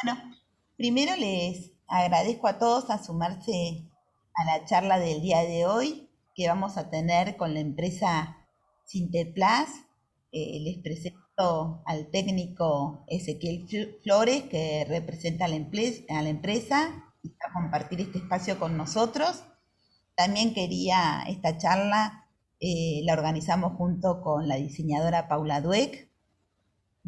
Bueno, primero les agradezco a todos a sumarse a la charla del día de hoy que vamos a tener con la empresa Sinteplas. Les presento al técnico Ezequiel Flores, que representa a la empresa y va a compartir este espacio con nosotros. También quería esta charla, la organizamos junto con la diseñadora Paula Dueck,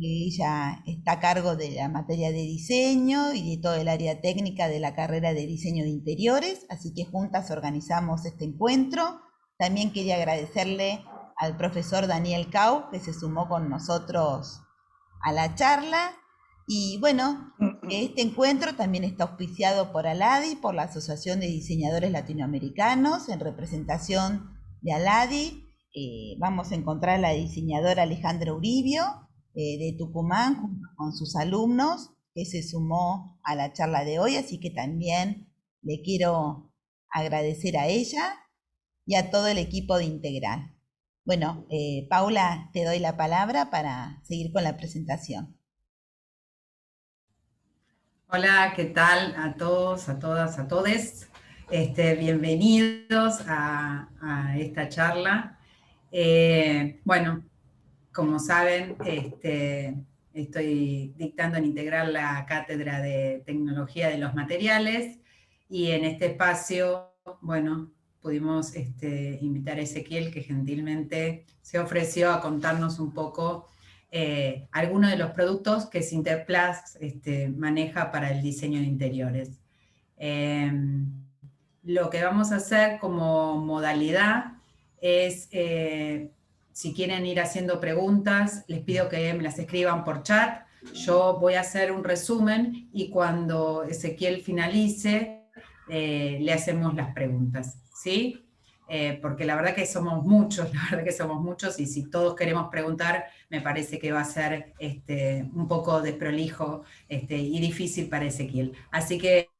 y ella está a cargo de la materia de diseño y de todo el área técnica de la carrera de diseño de interiores, así que juntas organizamos este encuentro. También quería agradecerle al profesor Daniel Cau, que se sumó con nosotros a la charla. Y bueno, este encuentro también está auspiciado por ALADI, por la Asociación de Diseñadores Latinoamericanos, en representación de ALADI. Vamos a encontrar a la diseñadora Alejandra Uribio, de Tucumán, junto con sus alumnos, que se sumó a la charla de hoy, así que también le quiero agradecer a ella y a todo el equipo de Integral. Bueno, Paula, te doy la palabra para seguir con la presentación. Hola, ¿qué tal a todos, a todas, a todes? Bienvenidos a esta charla. Bueno, como saben, estoy dictando en Integral la Cátedra de Tecnología de los Materiales y en este espacio, bueno, pudimos invitar a Ezequiel, que gentilmente se ofreció a contarnos un poco algunos de los productos que Sinterplas maneja para el diseño de interiores. Lo que vamos a hacer como modalidad es, si quieren ir haciendo preguntas, les pido que me las escriban por chat. Yo voy a hacer un resumen y cuando Ezequiel finalice, le hacemos las preguntas, ¿sí? Porque la verdad que somos muchos, la verdad que somos muchos, y si todos queremos preguntar, me parece que va a ser un poco desprolijo y difícil para Ezequiel. Así que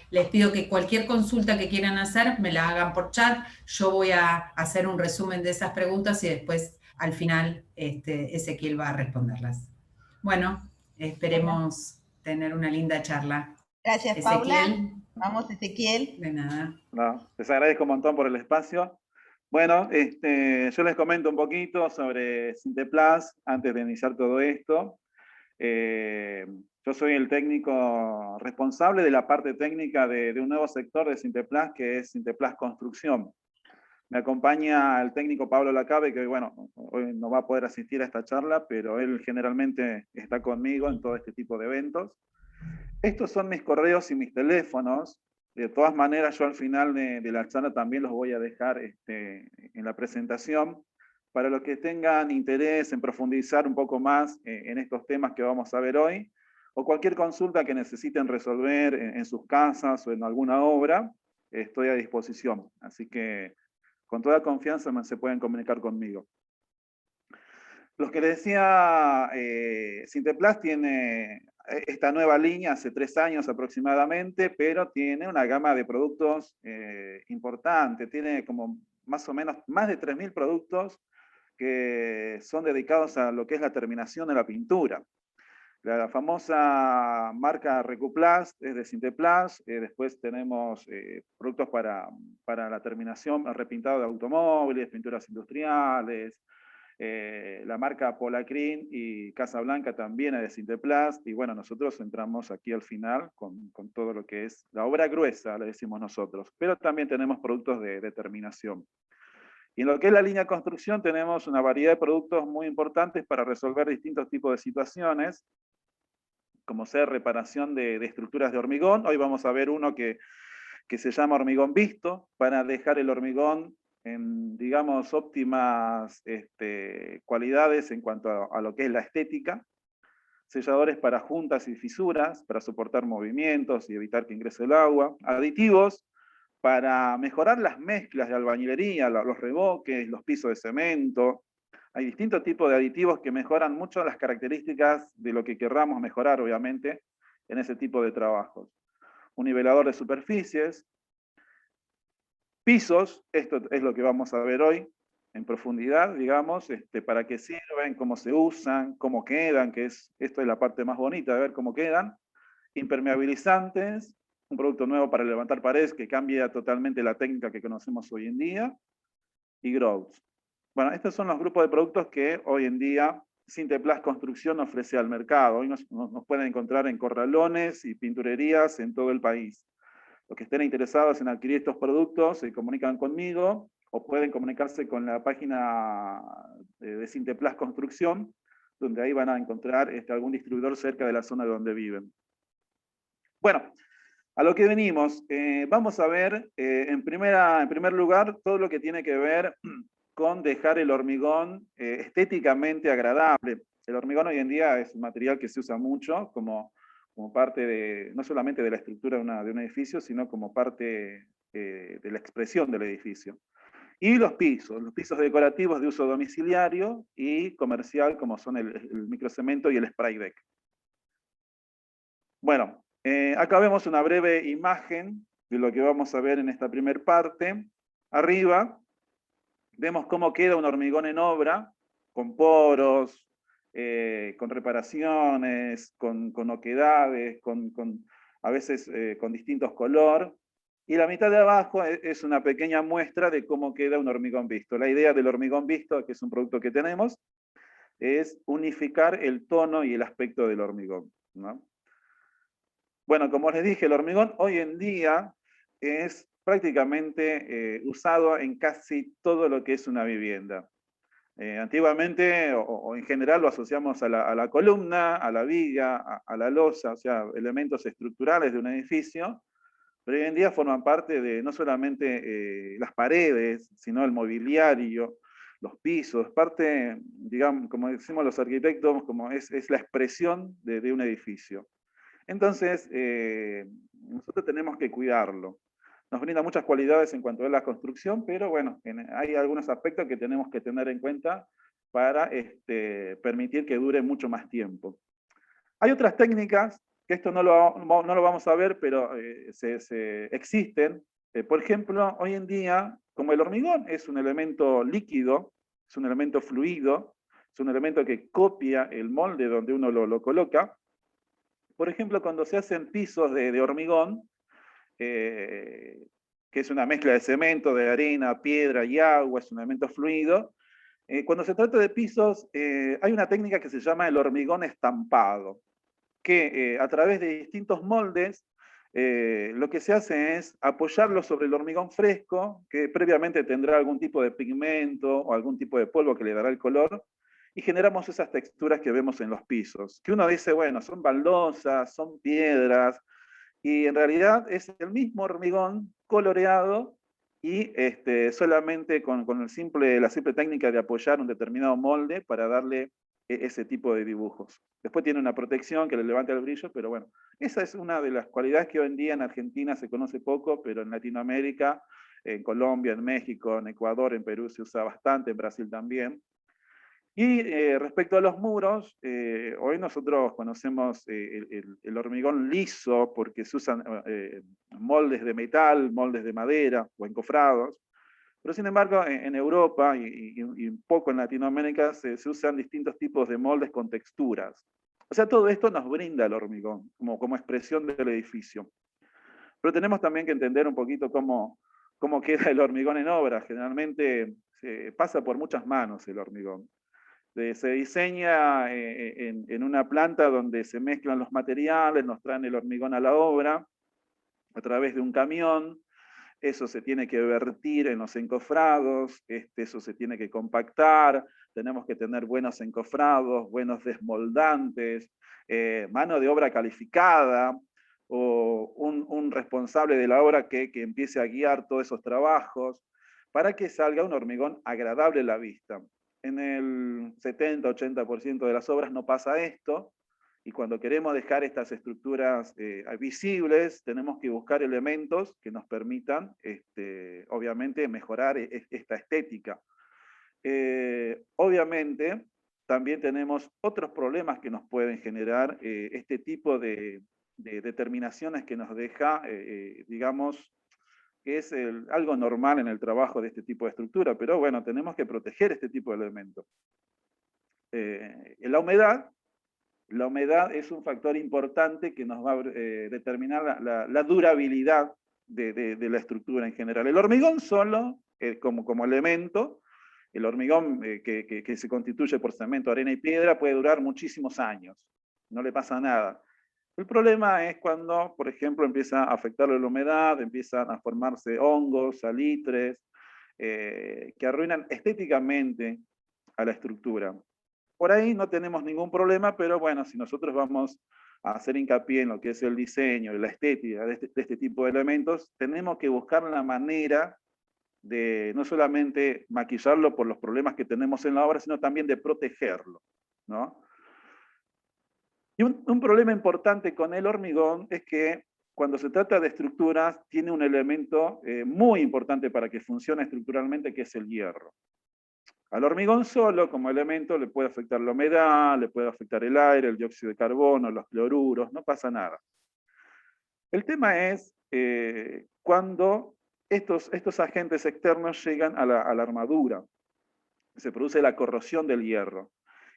les pido que cualquier consulta que quieran hacer me la hagan por chat. Yo voy a hacer un resumen de esas preguntas y después al final Ezequiel va a responderlas. Bueno, Bueno, esperemos tener una linda charla. gracias, Paula. Ezequiel, Vamos, Ezequiel. de nada. No, les agradezco un montón por el espacio. Bueno, yo les comento un poquito sobre Sinteplas antes de iniciar todo esto. Eh, yo soy el técnico responsable de la parte técnica de un nuevo sector de Sinteplas, que es Sinteplas Construcción. Me acompaña el técnico Pablo Lacabe, que bueno, hoy no va a poder asistir a esta charla, pero él generalmente está conmigo en todo este tipo de eventos. Estos son mis correos y mis teléfonos. De todas maneras, yo al final de la charla también los voy a dejar en la presentación para los que tengan interés en profundizar un poco más en estos temas que vamos a ver hoy, o cualquier consulta que necesiten resolver en sus casas o en alguna obra, estoy a disposición. Así que con toda confianza se pueden comunicar conmigo. Los que les decía, Sinteplas tiene esta nueva línea hace 3 años aproximadamente, pero tiene una gama de productos importante. Tiene como más o menos más de 3.000 productos que son dedicados a lo que es la terminación de la pintura. La famosa marca Recuplast es de Sinteplas. Después tenemos productos para la terminación, el repintado de automóviles, pinturas industriales. La marca Polacrin y Casablanca también es de Sinteplas. Y bueno, nosotros entramos aquí al final con todo lo que es la obra gruesa, le decimos nosotros. Pero también tenemos productos de terminación. Y en lo que es la línea de construcción tenemos una variedad de productos muy importantes para resolver distintos tipos de situaciones, como ser reparación de estructuras de hormigón. Hoy vamos a ver uno que se llama hormigón visto, para dejar el hormigón en, digamos, óptimas cualidades en cuanto a lo que es la estética. Selladores para juntas y fisuras, para soportar movimientos y evitar que ingrese el agua. Aditivos para mejorar las mezclas de albañilería, los revoques, los pisos de cemento. Hay distintos tipos de aditivos que mejoran mucho las características de lo que querramos mejorar, obviamente, en ese tipo de trabajos. Un nivelador de superficies. Pisos, esto es lo que vamos a ver hoy en profundidad, digamos, para qué sirven, cómo se usan, cómo quedan, esto es la parte más bonita de ver cómo quedan. impermeabilizantes, un producto nuevo para levantar paredes que cambia totalmente la técnica que conocemos hoy en día, y growth. Bueno, estos son los grupos de productos que hoy en día Sinteplas Construcción ofrece al mercado. Hoy nos pueden encontrar en corralones y pinturerías en todo el país. Los que estén interesados en adquirir estos productos se comunican conmigo o pueden comunicarse con la página de Sinteplas Construcción, donde ahí van a encontrar algún distribuidor cerca de la zona donde viven. Bueno, a lo que venimos, vamos a ver en primer lugar todo lo que tiene que ver con dejar el hormigón estéticamente agradable. El hormigón hoy en día es un material que se usa mucho como parte de, no solamente de la estructura de un edificio, sino como parte de la expresión del edificio. Y los pisos decorativos de uso domiciliario y comercial, como son el microcemento y el spray deck. Bueno, acá vemos una breve imagen de lo que vamos a ver en esta primera parte. Arriba vemos cómo queda un hormigón en obra, con poros, con reparaciones, con oquedades, a veces con distintos colores. Y la mitad de abajo es una pequeña muestra de cómo queda un hormigón visto. La idea del hormigón visto, que es un producto que tenemos, es unificar el tono y el aspecto del hormigón, ¿no? Bueno, como les dije, el hormigón hoy en día es prácticamente usado en casi todo lo que es una vivienda. Antiguamente, o en general, lo asociamos a la columna, a la viga, a la losa, o sea, elementos estructurales de un edificio, pero hoy en día forman parte de no solamente las paredes, sino el mobiliario, los pisos, parte, digamos, como decimos los arquitectos, como es la expresión de un edificio. Entonces, nosotros tenemos que cuidarlo. Nos brinda muchas cualidades en cuanto a la construcción, pero bueno, hay algunos aspectos que tenemos que tener en cuenta para permitir que dure mucho más tiempo. Hay otras técnicas, que esto no lo vamos a ver, pero existen. Por ejemplo, hoy en día, como el hormigón es un elemento líquido, es un elemento fluido, es un elemento que copia el molde donde uno lo coloca. Por ejemplo, cuando se hacen pisos de hormigón, que es una mezcla de cemento, de arena, piedra y agua, es un elemento fluido. Cuando se trata de pisos, hay una técnica que se llama el hormigón estampado, que a través de distintos moldes, lo que se hace es apoyarlo sobre el hormigón fresco, que previamente tendrá algún tipo de pigmento o algún tipo de polvo que le dará el color, y generamos esas texturas que vemos en los pisos, que uno dice, bueno, son baldosas, son piedras, y en realidad es el mismo hormigón coloreado y solamente con la simple técnica de apoyar un determinado molde para darle ese tipo de dibujos. Después tiene una protección que le levanta el brillo, pero bueno, esa es una de las cualidades que hoy en día en Argentina se conoce poco, pero en Latinoamérica, en Colombia, en México, en Ecuador, en Perú se usa bastante, en Brasil también. Y respecto a los muros, hoy nosotros conocemos el hormigón liso porque se usan moldes de metal, moldes de madera o encofrados, pero sin embargo en Europa y un poco en Latinoamérica se usan distintos tipos de moldes con texturas. O sea, todo esto nos brinda el hormigón como expresión del edificio. Pero tenemos también que entender un poquito cómo queda el hormigón en obra. Generalmente pasa por muchas manos el hormigón. Se diseña en una planta donde se mezclan los materiales, nos traen el hormigón a la obra a través de un camión, eso se tiene que vertir en los encofrados, eso se tiene que compactar, tenemos que tener buenos encofrados, buenos desmoldantes, mano de obra calificada, o un responsable de la obra que empiece a guiar todos esos trabajos, para que salga un hormigón agradable a la vista. En el 70-80% de las obras no pasa esto, y cuando queremos dejar estas estructuras visibles, tenemos que buscar elementos que nos permitan, obviamente, mejorar esta estética. Obviamente, también tenemos otros problemas que nos pueden generar este tipo de determinaciones que nos deja, digamos, que es algo normal en el trabajo de este tipo de estructura, pero bueno, tenemos que proteger este tipo de elementos. La humedad la humedad es un factor importante que nos va a determinar la durabilidad de la estructura en general. El hormigón solo, como elemento, el hormigón que se constituye por cemento, arena y piedra, puede durar muchísimos años, no le pasa nada. El problema es cuando, por ejemplo, empieza a afectarle la humedad, empiezan a formarse hongos, salitres, que arruinan estéticamente a la estructura. Por ahí no tenemos ningún problema, pero bueno, si nosotros vamos a hacer hincapié en lo que es el diseño y la estética de este tipo de elementos, tenemos que buscar la manera de no solamente maquillarlo por los problemas que tenemos en la obra, sino también de protegerlo, ¿no? Y un problema importante con el hormigón es que cuando se trata de estructuras, tiene un elemento muy importante para que funcione estructuralmente, que es el hierro. Al hormigón solo, como elemento, le puede afectar la humedad, le puede afectar el aire, el dióxido de carbono, los cloruros, no pasa nada. El tema es cuando estos agentes externos llegan a la armadura. Se produce la corrosión del hierro.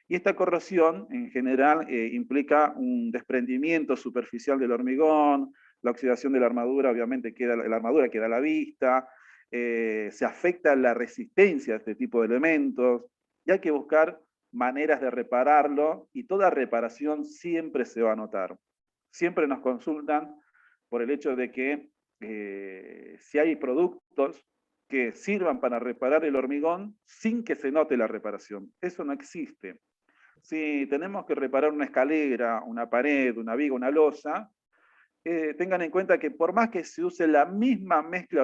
Y esta corrosión, en general, implica un desprendimiento superficial del hormigón, la oxidación de la armadura, obviamente la armadura queda a la vista, se afecta la resistencia a este tipo de elementos, y hay que buscar maneras de repararlo, y toda reparación siempre se va a notar. Siempre nos consultan por el hecho de que si hay productos que sirvan para reparar el hormigón sin que se note la reparación. Eso no existe. Si tenemos que reparar una escalera, una pared, una viga, una losa, tengan en cuenta que por más que se use la misma mezcla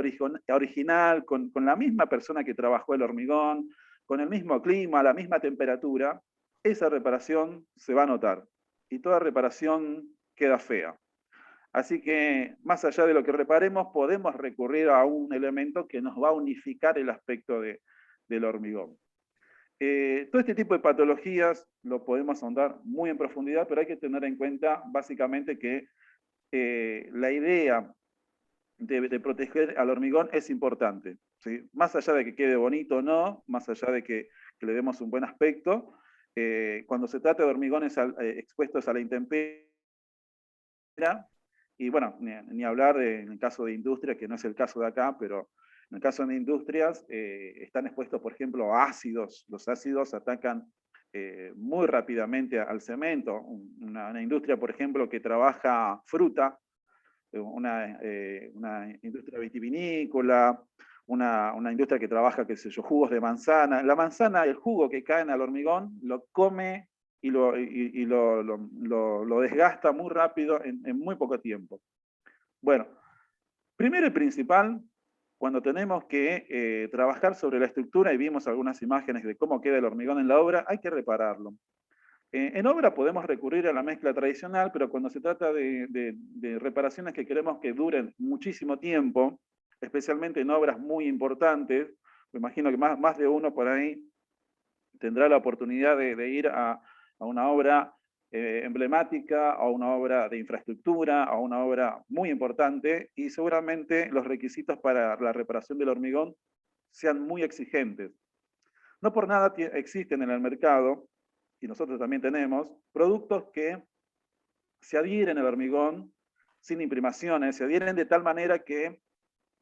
original, con la misma persona que trabajó el hormigón, con el mismo clima, la misma temperatura, esa reparación se va a notar. Y toda reparación queda fea. Así que, más allá de lo que reparemos, podemos recurrir a un elemento que nos va a unificar el aspecto del hormigón. Todo este tipo de patologías lo podemos ahondar muy en profundidad, pero hay que tener en cuenta básicamente que la idea de proteger al hormigón es importante, ¿sí? Más allá de que quede bonito o no, más allá de que le demos un buen aspecto, cuando se trata de hormigones expuestos a la intemperie, y bueno, ni hablar en el caso de industria, que no es el caso de acá, pero en el caso de industrias están expuestos, por ejemplo, a ácidos. Los ácidos atacan muy rápidamente al cemento. Una industria, por ejemplo, que trabaja fruta, una industria vitivinícola, una industria que trabaja, qué sé yo, jugos de manzana. La manzana, el jugo que cae en el hormigón, lo come y lo desgasta muy rápido en muy poco tiempo. Bueno, primero y principal, cuando tenemos que trabajar sobre la estructura, y vimos algunas imágenes de cómo queda el hormigón en la obra, hay que repararlo. En obra podemos recurrir a la mezcla tradicional, pero cuando se trata de reparaciones que queremos que duren muchísimo tiempo, especialmente en obras muy importantes, me imagino que más de uno por ahí tendrá la oportunidad de ir a una obra emblemática, a una obra de infraestructura, a una obra muy importante, y seguramente los requisitos para la reparación del hormigón sean muy exigentes. No por nada existen en el mercado, y nosotros también tenemos, productos que se adhieren al hormigón sin imprimaciones, se adhieren de tal manera que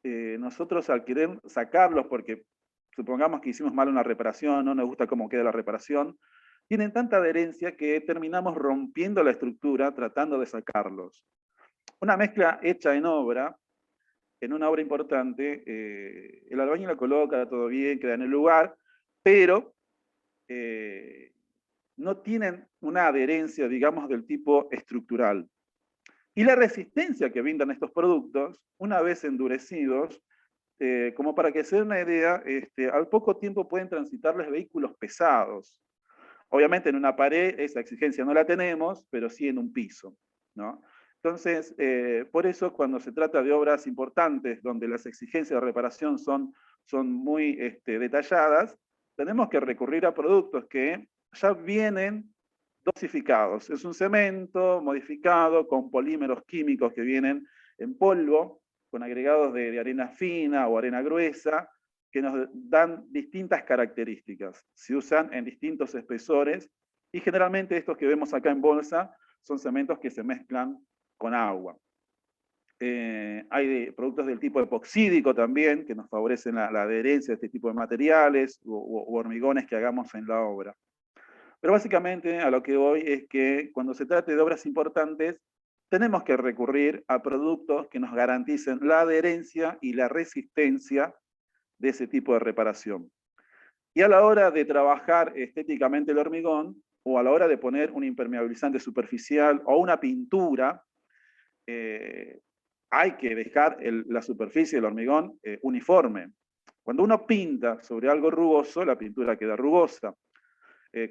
nosotros al querer sacarlos, porque supongamos que hicimos mal una reparación, no nos gusta cómo queda la reparación, tienen tanta adherencia que terminamos rompiendo la estructura tratando de sacarlos. Una mezcla hecha en una obra importante, el albañil la coloca, todo bien, queda en el lugar, pero no tienen una adherencia, digamos, del tipo estructural. Y la resistencia que brindan estos productos, una vez endurecidos, como para que se den una idea, al poco tiempo pueden transitarles vehículos pesados. Obviamente en una pared esa exigencia no la tenemos, pero sí en un piso, ¿no? Entonces, por eso cuando se trata de obras importantes, donde las exigencias de reparación son muy detalladas, tenemos que recurrir a productos que ya vienen dosificados. Es un cemento modificado con polímeros químicos que vienen en polvo, con agregados de arena fina o arena gruesa, que nos dan distintas características. Se usan en distintos espesores Y generalmente estos que vemos acá en bolsa son cementos que se mezclan con agua. Hay productos del tipo epoxídico también, que nos favorecen la adherencia de este tipo de materiales, u hormigones que hagamos en la obra. Pero básicamente a lo que voy es que cuando se trate de obras importantes, tenemos que recurrir a productos que nos garanticen la adherencia y la resistencia de ese tipo de reparación. Y a la hora de trabajar estéticamente el hormigón, o a la hora de poner un impermeabilizante superficial o una pintura, hay que dejar la superficie del hormigón uniforme. Cuando uno pinta sobre algo rugoso, la pintura queda rugosa.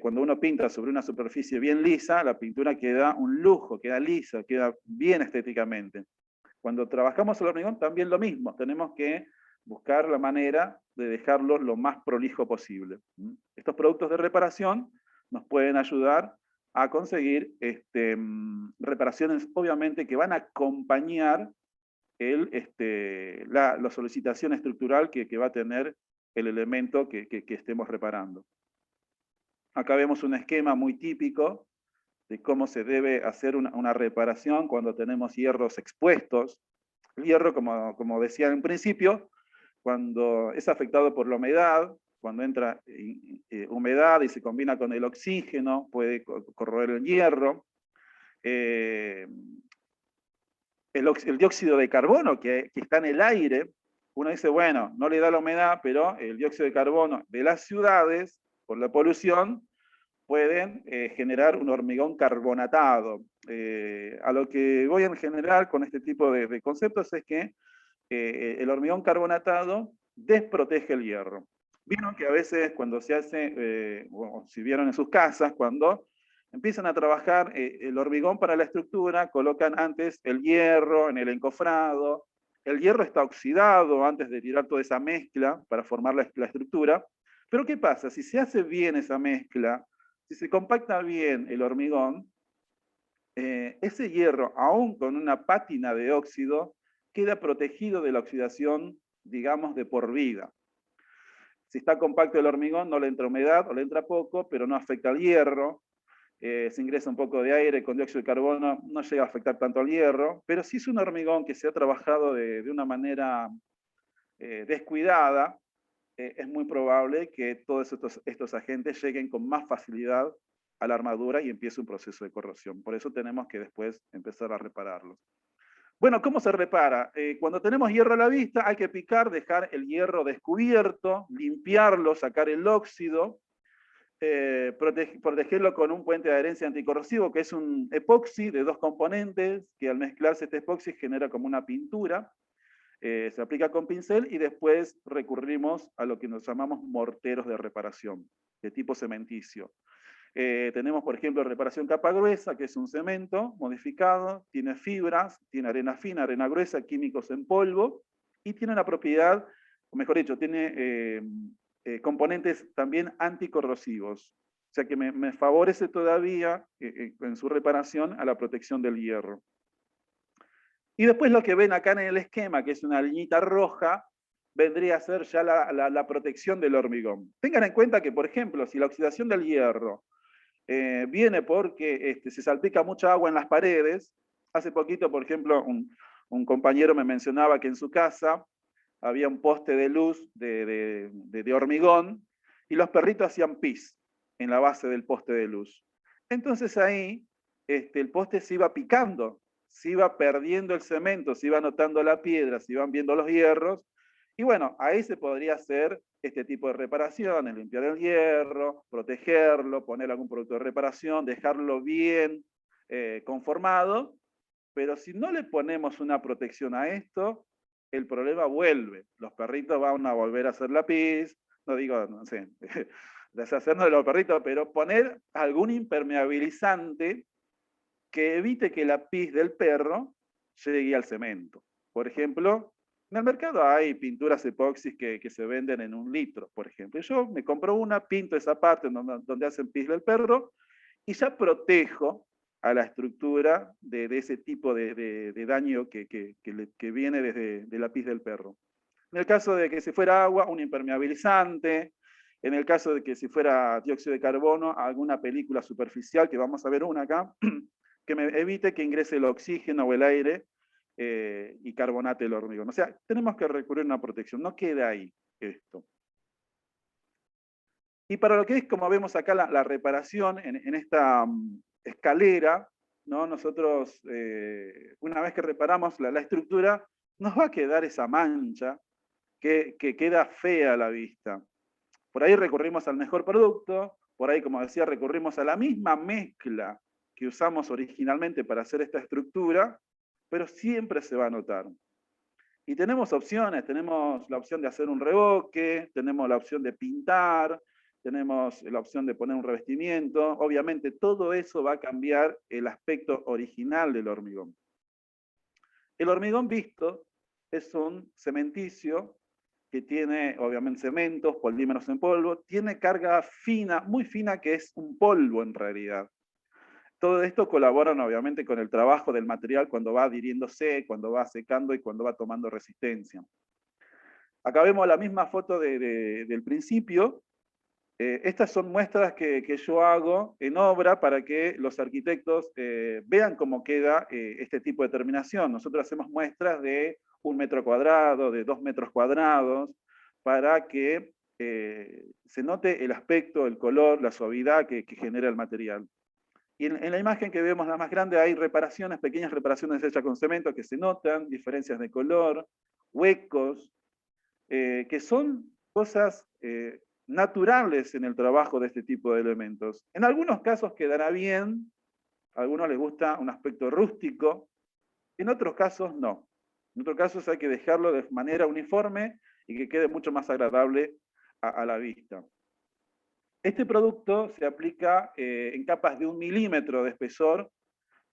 Cuando uno pinta sobre una superficie bien lisa, la pintura queda un lujo, queda lisa, queda bien estéticamente. Cuando trabajamos el hormigón, también lo mismo. Tenemos que buscar la manera de dejarlo lo más prolijo posible. Estos productos de reparación nos pueden ayudar a conseguir reparaciones, obviamente, que van a acompañar la solicitación estructural que va a tener el elemento que estemos reparando. Acá vemos un esquema muy típico de cómo se debe hacer una reparación cuando tenemos hierros expuestos. El hierro, como decía en principio, cuando es afectado por la humedad, cuando entra humedad y se combina con el oxígeno, puede corroer el hierro. El dióxido de carbono que está en el aire, uno dice, bueno, no le da la humedad, pero el dióxido de carbono de las ciudades, por la polución, pueden generar un hormigón carbonatado. A lo que voy en general con este tipo de conceptos es que el hormigón carbonatado desprotege el hierro. Vieron que a veces cuando se hace, o si vieron en sus casas, cuando empiezan a trabajar el hormigón para la estructura, colocan antes el hierro en el encofrado, el hierro está oxidado antes de tirar toda esa mezcla para formar la estructura, pero ¿qué pasa? Si se hace bien esa mezcla, si se compacta bien el hormigón, ese hierro, aún con una pátina de óxido, queda protegido de la oxidación, digamos, de por vida. Si está compacto el hormigón, no le entra humedad o le entra poco, pero no afecta al hierro. Se ingresa un poco de aire con dióxido de carbono, no llega a afectar tanto al hierro, pero si es un hormigón que se ha trabajado de una manera descuidada, es muy probable que todos estos agentes lleguen con más facilidad a la armadura y empiece un proceso de corrosión. Por eso tenemos que después empezar a repararlos. Bueno, ¿cómo se repara? Cuando tenemos hierro a la vista, hay que picar, dejar el hierro descubierto, limpiarlo, sacar el óxido, protegerlo con un puente de adherencia anticorrosivo, que es un epoxi de 2 componentes, que al mezclarse este epoxi genera como una pintura. Se aplica con pincel y después recurrimos a lo que nos llamamos morteros de reparación, de tipo cementicio. Tenemos, por ejemplo, reparación capa gruesa, que es un cemento modificado, tiene fibras, tiene arena fina, arena gruesa, químicos en polvo, y tiene una propiedad, o mejor dicho, tiene componentes también anticorrosivos. O sea que me favorece todavía en su reparación a la protección del hierro. Y después lo que ven acá en el esquema, que es una liñita roja, vendría a ser ya la protección del hormigón. Tengan en cuenta que, por ejemplo, si la oxidación del hierro viene porque se salpica mucha agua en las paredes, hace poquito, por ejemplo, un compañero me mencionaba que en su casa había un poste de luz de hormigón y los perritos hacían pis en la base del poste de luz. Entonces ahí el poste se iba picando, se iba perdiendo el cemento, se iba notando la piedra, se iban viendo los hierros, y bueno, ahí se podría hacer este tipo de reparaciones, limpiar el hierro, protegerlo, poner algún producto de reparación, dejarlo bien conformado, pero si no le ponemos una protección a esto, el problema vuelve. Los perritos van a volver a hacer la pis, no digo, no sé, deshacernos de los perritos, pero poner algún impermeabilizante que evite que la pis del perro llegue al cemento. Por ejemplo, en el mercado hay pinturas epoxis que se venden en 1 litro, por ejemplo. Yo me compro una, pinto esa parte donde hacen pis del perro y ya protejo a la estructura de ese tipo de daño que viene desde la pis del perro. En el caso de que se fuera agua, un impermeabilizante, En el caso de que si fuera dióxido de carbono, alguna película superficial, que vamos a ver una acá, que me evite que ingrese el oxígeno o el aire y carbonate el hormigón. O sea, tenemos que recurrir a una protección, no queda ahí esto. Y para lo que es, como vemos acá, la reparación en esta escalera, ¿no? Nosotros, una vez que reparamos la estructura, nos va a quedar esa mancha que queda fea a la vista. Por ahí recurrimos al mejor producto, por ahí, como decía, recurrimos a la misma mezcla que usamos originalmente para hacer esta estructura, pero siempre se va a notar. Y tenemos opciones, tenemos la opción de hacer un revoque, tenemos la opción de pintar, tenemos la opción de poner un revestimiento. Obviamente todo eso va a cambiar el aspecto original del hormigón. El hormigón visto es un cementicio que tiene, obviamente, cementos, polímeros en polvo, tiene carga fina, muy fina, que es un polvo en realidad. Todo esto colabora, obviamente, con el trabajo del material cuando va adhiriéndose, cuando va secando y cuando va tomando resistencia. Acá vemos la misma foto del principio. Estas son muestras que yo hago en obra para que los arquitectos vean cómo queda este tipo de terminación. Nosotros hacemos muestras de 1 metro cuadrado, de 2 metros cuadrados, para que se note el aspecto, el color, la suavidad que genera el material. Y en la imagen que vemos, la más grande, hay reparaciones, pequeñas reparaciones hechas con cemento que se notan, diferencias de color, huecos, que son cosas naturales en el trabajo de este tipo de elementos. En algunos casos quedará bien, a algunos les gusta un aspecto rústico, en otros casos no. En otros casos hay que dejarlo de manera uniforme y que quede mucho más agradable a la vista. Este producto se aplica en capas de 1 milímetro de espesor,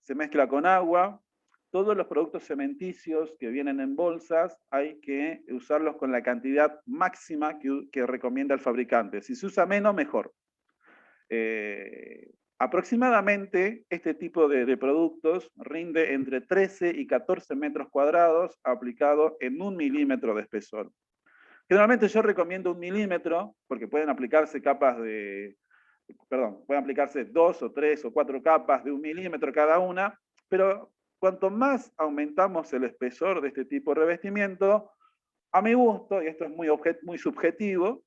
se mezcla con agua. Todos los productos cementicios que vienen en bolsas hay que usarlos con la cantidad máxima que recomienda el fabricante. Si se usa menos, mejor. Aproximadamente este tipo de productos rinde entre 13 y 14 metros cuadrados aplicado en 1 milímetro de espesor. Generalmente yo recomiendo 1 milímetro, porque pueden aplicarse pueden aplicarse 2 o 3 o 4 capas de 1 milímetro cada una, pero cuanto más aumentamos el espesor de este tipo de revestimiento, a mi gusto, y esto es muy subjetivo,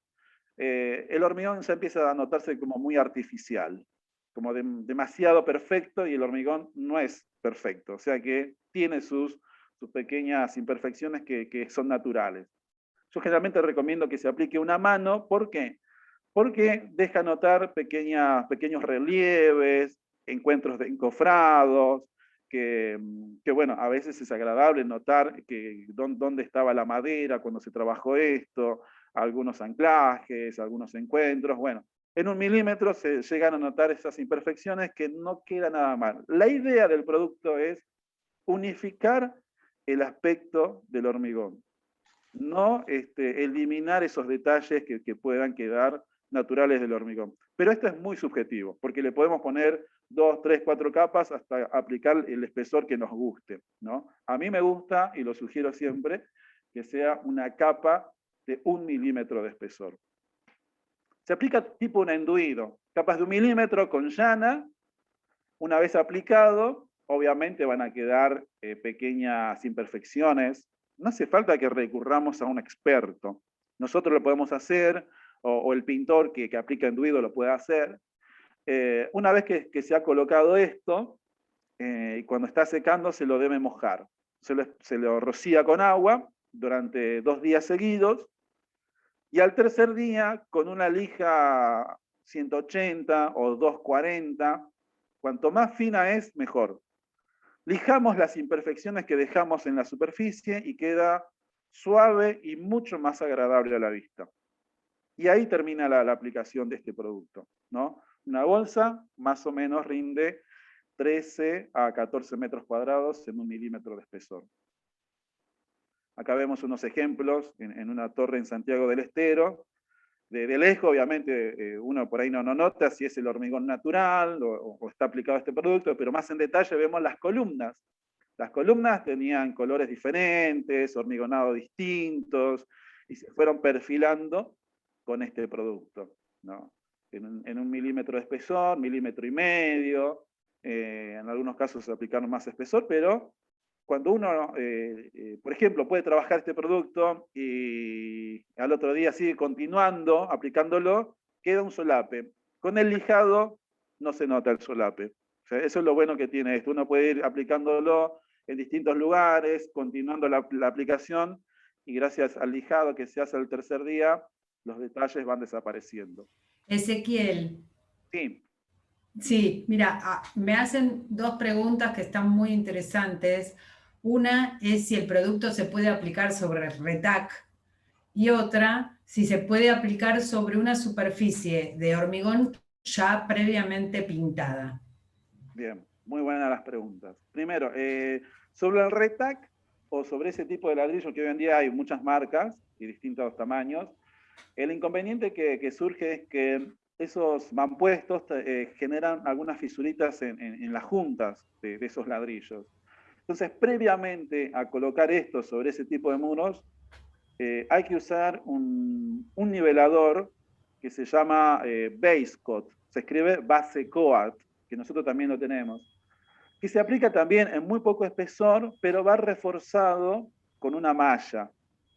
el hormigón ya empieza a notarse como muy artificial, como demasiado perfecto, y el hormigón no es perfecto, o sea que tiene sus pequeñas imperfecciones que son naturales. Yo generalmente recomiendo que se aplique una mano. ¿Por qué? Porque deja notar pequeños relieves, encuentros de encofrados, que bueno, a veces es agradable notar dónde estaba la madera cuando se trabajó esto, algunos anclajes, algunos encuentros. Bueno, en 1 milímetro se llegan a notar esas imperfecciones que no queda nada mal. La idea del producto es unificar el aspecto del hormigón, no eliminar esos detalles que puedan quedar naturales del hormigón. Pero esto es muy subjetivo, porque le podemos poner 2, 3, 4 capas hasta aplicar el espesor que nos guste, ¿no? A mí me gusta, y lo sugiero siempre, que sea una capa de 1 milímetro de espesor. Se aplica tipo un enduido, capas de 1 milímetro con llana. Una vez aplicado, obviamente van a quedar pequeñas imperfecciones. No hace falta que recurramos a un experto. Nosotros lo podemos hacer, o el pintor que aplica enduido lo puede hacer. Una vez que se ha colocado esto, y cuando está secando se lo debe mojar. Se lo rocía con agua durante 2 días seguidos, y al tercer día, con una lija 180 o 240, cuanto más fina es, mejor. Lijamos las imperfecciones que dejamos en la superficie y queda suave y mucho más agradable a la vista. Y ahí termina la aplicación de este producto, ¿no? Una bolsa más o menos rinde 13 a 14 metros cuadrados en 1 milímetro de espesor. Acá vemos unos ejemplos en una torre en Santiago del Estero. De lejos, obviamente, uno por ahí no nota si es el hormigón natural o está aplicado este producto, pero más en detalle vemos las columnas. Las columnas tenían colores diferentes, hormigonados distintos, y se fueron perfilando con este producto. ¿no? En un milímetro de espesor, milímetro y medio, en algunos casos se aplicaron más espesor, pero cuando uno, por ejemplo, puede trabajar este producto y al otro día sigue continuando aplicándolo, queda un solape. Con el lijado no se nota el solape. O sea, eso es lo bueno que tiene esto. Uno puede ir aplicándolo en distintos lugares, continuando la aplicación, y gracias al lijado que se hace el tercer día, los detalles van desapareciendo. Ezequiel, Sí. sí, mira, me hacen dos preguntas que están muy interesantes. Una es si el producto se puede aplicar sobre retac y otra, si se puede aplicar sobre una superficie de hormigón ya previamente pintada. Bien, muy buenas las preguntas. Primero, sobre el retac o sobre ese tipo de ladrillo que hoy en día hay muchas marcas y distintos tamaños, el inconveniente que surge es que esos mampuestos generan algunas fisuritas en las juntas de esos ladrillos. Entonces, previamente a colocar esto sobre ese tipo de muros, hay que usar un nivelador que se llama base coat. Se escribe base coat, que nosotros también lo tenemos, que se aplica también en muy poco espesor, pero va reforzado con una malla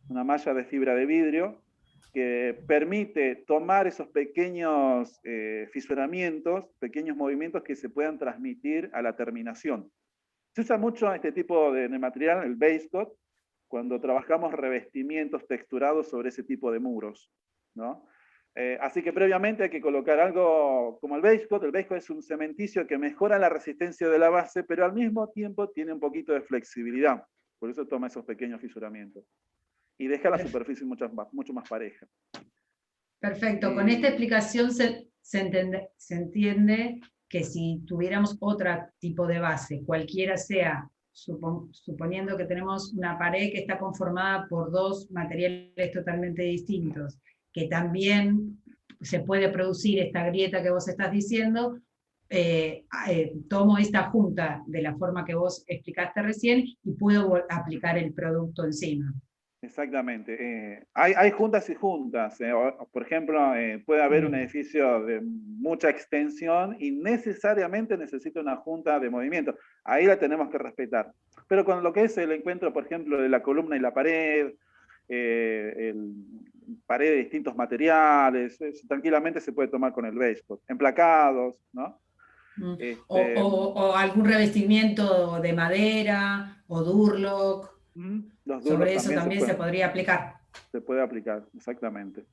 de fibra de vidrio, que permite tomar esos pequeños fisuramientos, pequeños movimientos que se puedan transmitir a la terminación. Se usa mucho este tipo de material, el base coat, cuando trabajamos revestimientos texturados sobre ese tipo de muros, ¿no? Así que previamente hay que colocar algo como el base coat. El base coat es un cementicio que mejora la resistencia de la base, pero al mismo tiempo tiene un poquito de flexibilidad. Por eso toma esos pequeños fisuramientos. Y deja la superficie mucho más pareja. Perfecto, con esta explicación se entiende que si tuviéramos otro tipo de base, cualquiera sea, suponiendo que tenemos una pared que está conformada por dos materiales totalmente distintos, que también se puede producir esta grieta que vos estás diciendo, tomo esta junta de la forma que vos explicaste recién y puedo aplicar el producto encima. Exactamente. Hay juntas y juntas. Por ejemplo, puede haber un edificio de mucha extensión y necesariamente necesita una junta de movimiento. Ahí la tenemos que respetar. Pero con lo que es el encuentro, por ejemplo, de la columna y la pared, pared de distintos materiales, tranquilamente se puede tomar con el base coat. Emplacados, ¿no? O algún revestimiento de madera o Durlock. Los Sobre Durlock eso también se podría aplicar. Se puede aplicar, exactamente.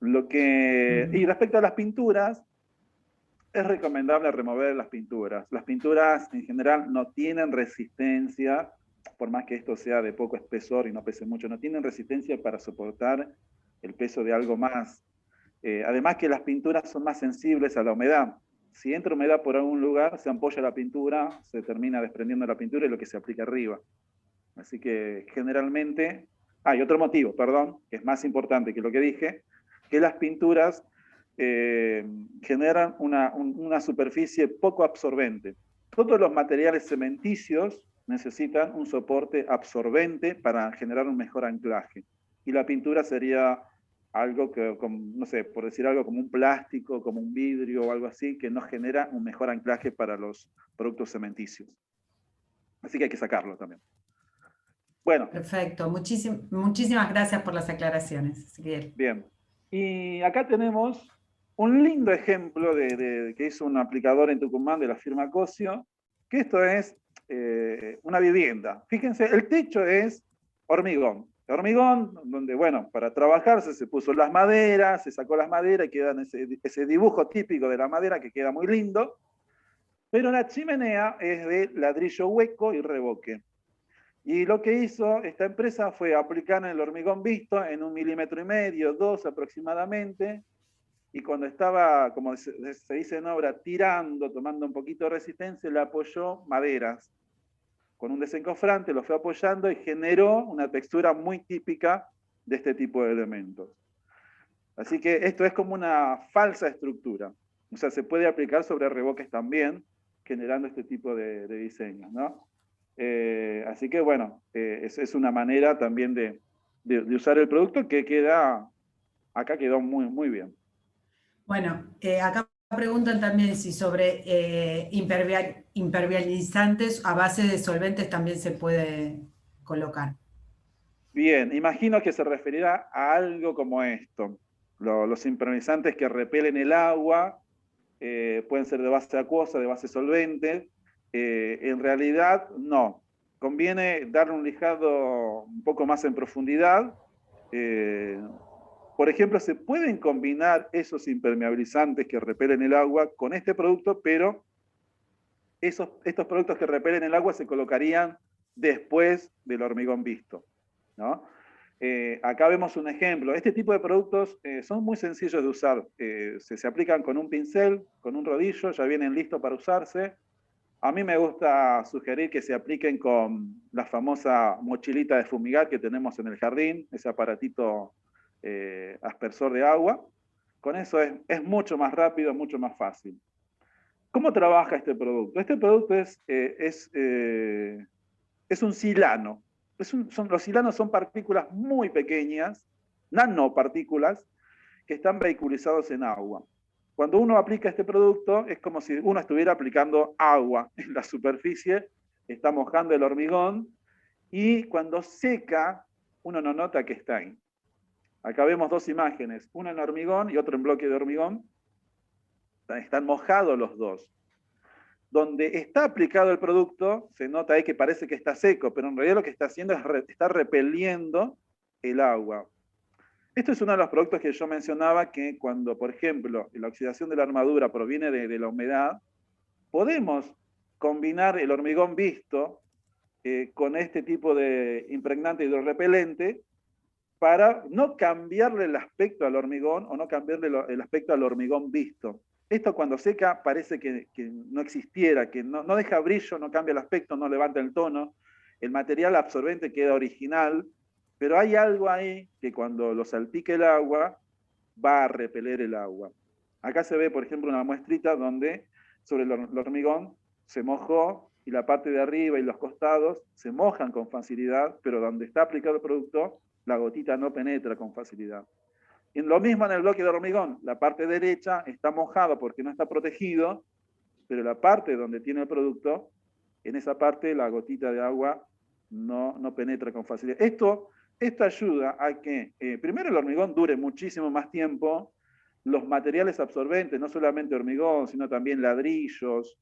Y respecto a las pinturas, es recomendable remover las pinturas. Las pinturas en general no tienen resistencia, por más que esto sea de poco espesor y no pese mucho, no tienen resistencia para soportar el peso de algo más. Además que las pinturas son más sensibles a la humedad. Si entra humedad por algún lugar, se ampolla la pintura, se termina desprendiendo la pintura y lo que se aplica arriba. Así que generalmente, hay otro motivo, perdón, que es más importante que lo que dije, que las pinturas generan una superficie poco absorbente. Todos los materiales cementicios necesitan un soporte absorbente para generar un mejor anclaje. Y la pintura sería algo que, no sé, por decir algo como un plástico, como un vidrio o algo así, que no genera un mejor anclaje para los productos cementicios. Así que hay que sacarlo también. Bueno. Perfecto, muchísimas gracias por las aclaraciones, Ezequiel. Bien. Y acá tenemos un lindo ejemplo que hizo un aplicador en Tucumán de la firma Cosio, que esto es una vivienda. Fíjense, el techo es hormigón. Hormigón, donde, bueno, para trabajarse se puso las maderas, se sacó las maderas y queda ese dibujo típico de la madera que queda muy lindo, pero la chimenea es de ladrillo hueco y revoque. Y lo que hizo esta empresa fue aplicar el hormigón visto en 1,5 milímetros, 2 aproximadamente, y cuando estaba, como se dice en obra, tirando, tomando un poquito de resistencia, le apoyó maderas. Con un desencofrante lo fue apoyando y generó una textura muy típica de este tipo de elementos. Así que esto es como una falsa estructura. O sea, se puede aplicar sobre revoques también, generando este tipo de diseños, ¿no? Así que bueno, es una manera también de usar el producto que acá quedó muy, muy bien. Bueno, acá preguntan también si sobre impermeabilizantes a base de solventes también se puede colocar. Bien, imagino que se referirá a algo como esto. Los impermeabilizantes que repelen el agua pueden ser de base acuosa, de base solvente. En realidad, no. Conviene darle un lijado un poco más en profundidad. Por ejemplo, se pueden combinar esos impermeabilizantes que repelen el agua con este producto, pero estos productos que repelen el agua se colocarían después del hormigón visto, ¿no? Acá vemos un ejemplo. Este tipo de productos son muy sencillos de usar. Se aplican con un pincel, con un rodillo, ya vienen listos para usarse. A mí me gusta sugerir que se apliquen con la famosa mochilita de fumigar que tenemos en el jardín, ese aparatito aspersor de agua. Con eso es mucho más rápido, mucho más fácil. ¿Cómo trabaja este producto? Este producto es un silano. Los silanos son partículas muy pequeñas, nanopartículas, que están vehiculizados en agua. Cuando uno aplica este producto, es como si uno estuviera aplicando agua en la superficie, está mojando el hormigón, y cuando seca, uno no nota que está ahí. Acá vemos dos imágenes, una en hormigón y otra en bloque de hormigón. Están mojados los dos. Donde está aplicado el producto, se nota ahí que parece que está seco, pero en realidad lo que está haciendo es está repeliendo el agua. Esto es uno de los productos que yo mencionaba, que cuando, por ejemplo, la oxidación de la armadura proviene de la humedad, podemos combinar el hormigón visto con este tipo de impregnante hidrorrepelente para no cambiarle el aspecto al hormigón o no cambiarle el aspecto al hormigón visto. Esto cuando seca parece que no existiera, que no deja brillo, no cambia el aspecto, no levanta el tono. El material absorbente queda original, pero hay algo ahí que cuando lo salpique el agua va a repeler el agua. Acá se ve, por ejemplo, una muestrita donde sobre el hormigón se mojó y la parte de arriba y los costados se mojan con facilidad, pero donde está aplicado el producto, la gotita no penetra con facilidad. Y lo mismo en el bloque de hormigón, la parte derecha está mojada porque no está protegido, pero la parte donde tiene el producto, en esa parte la gotita de agua no penetra con facilidad. Esto ayuda a que, primero, el hormigón dure muchísimo más tiempo, los materiales absorbentes, no solamente hormigón, sino también ladrillos,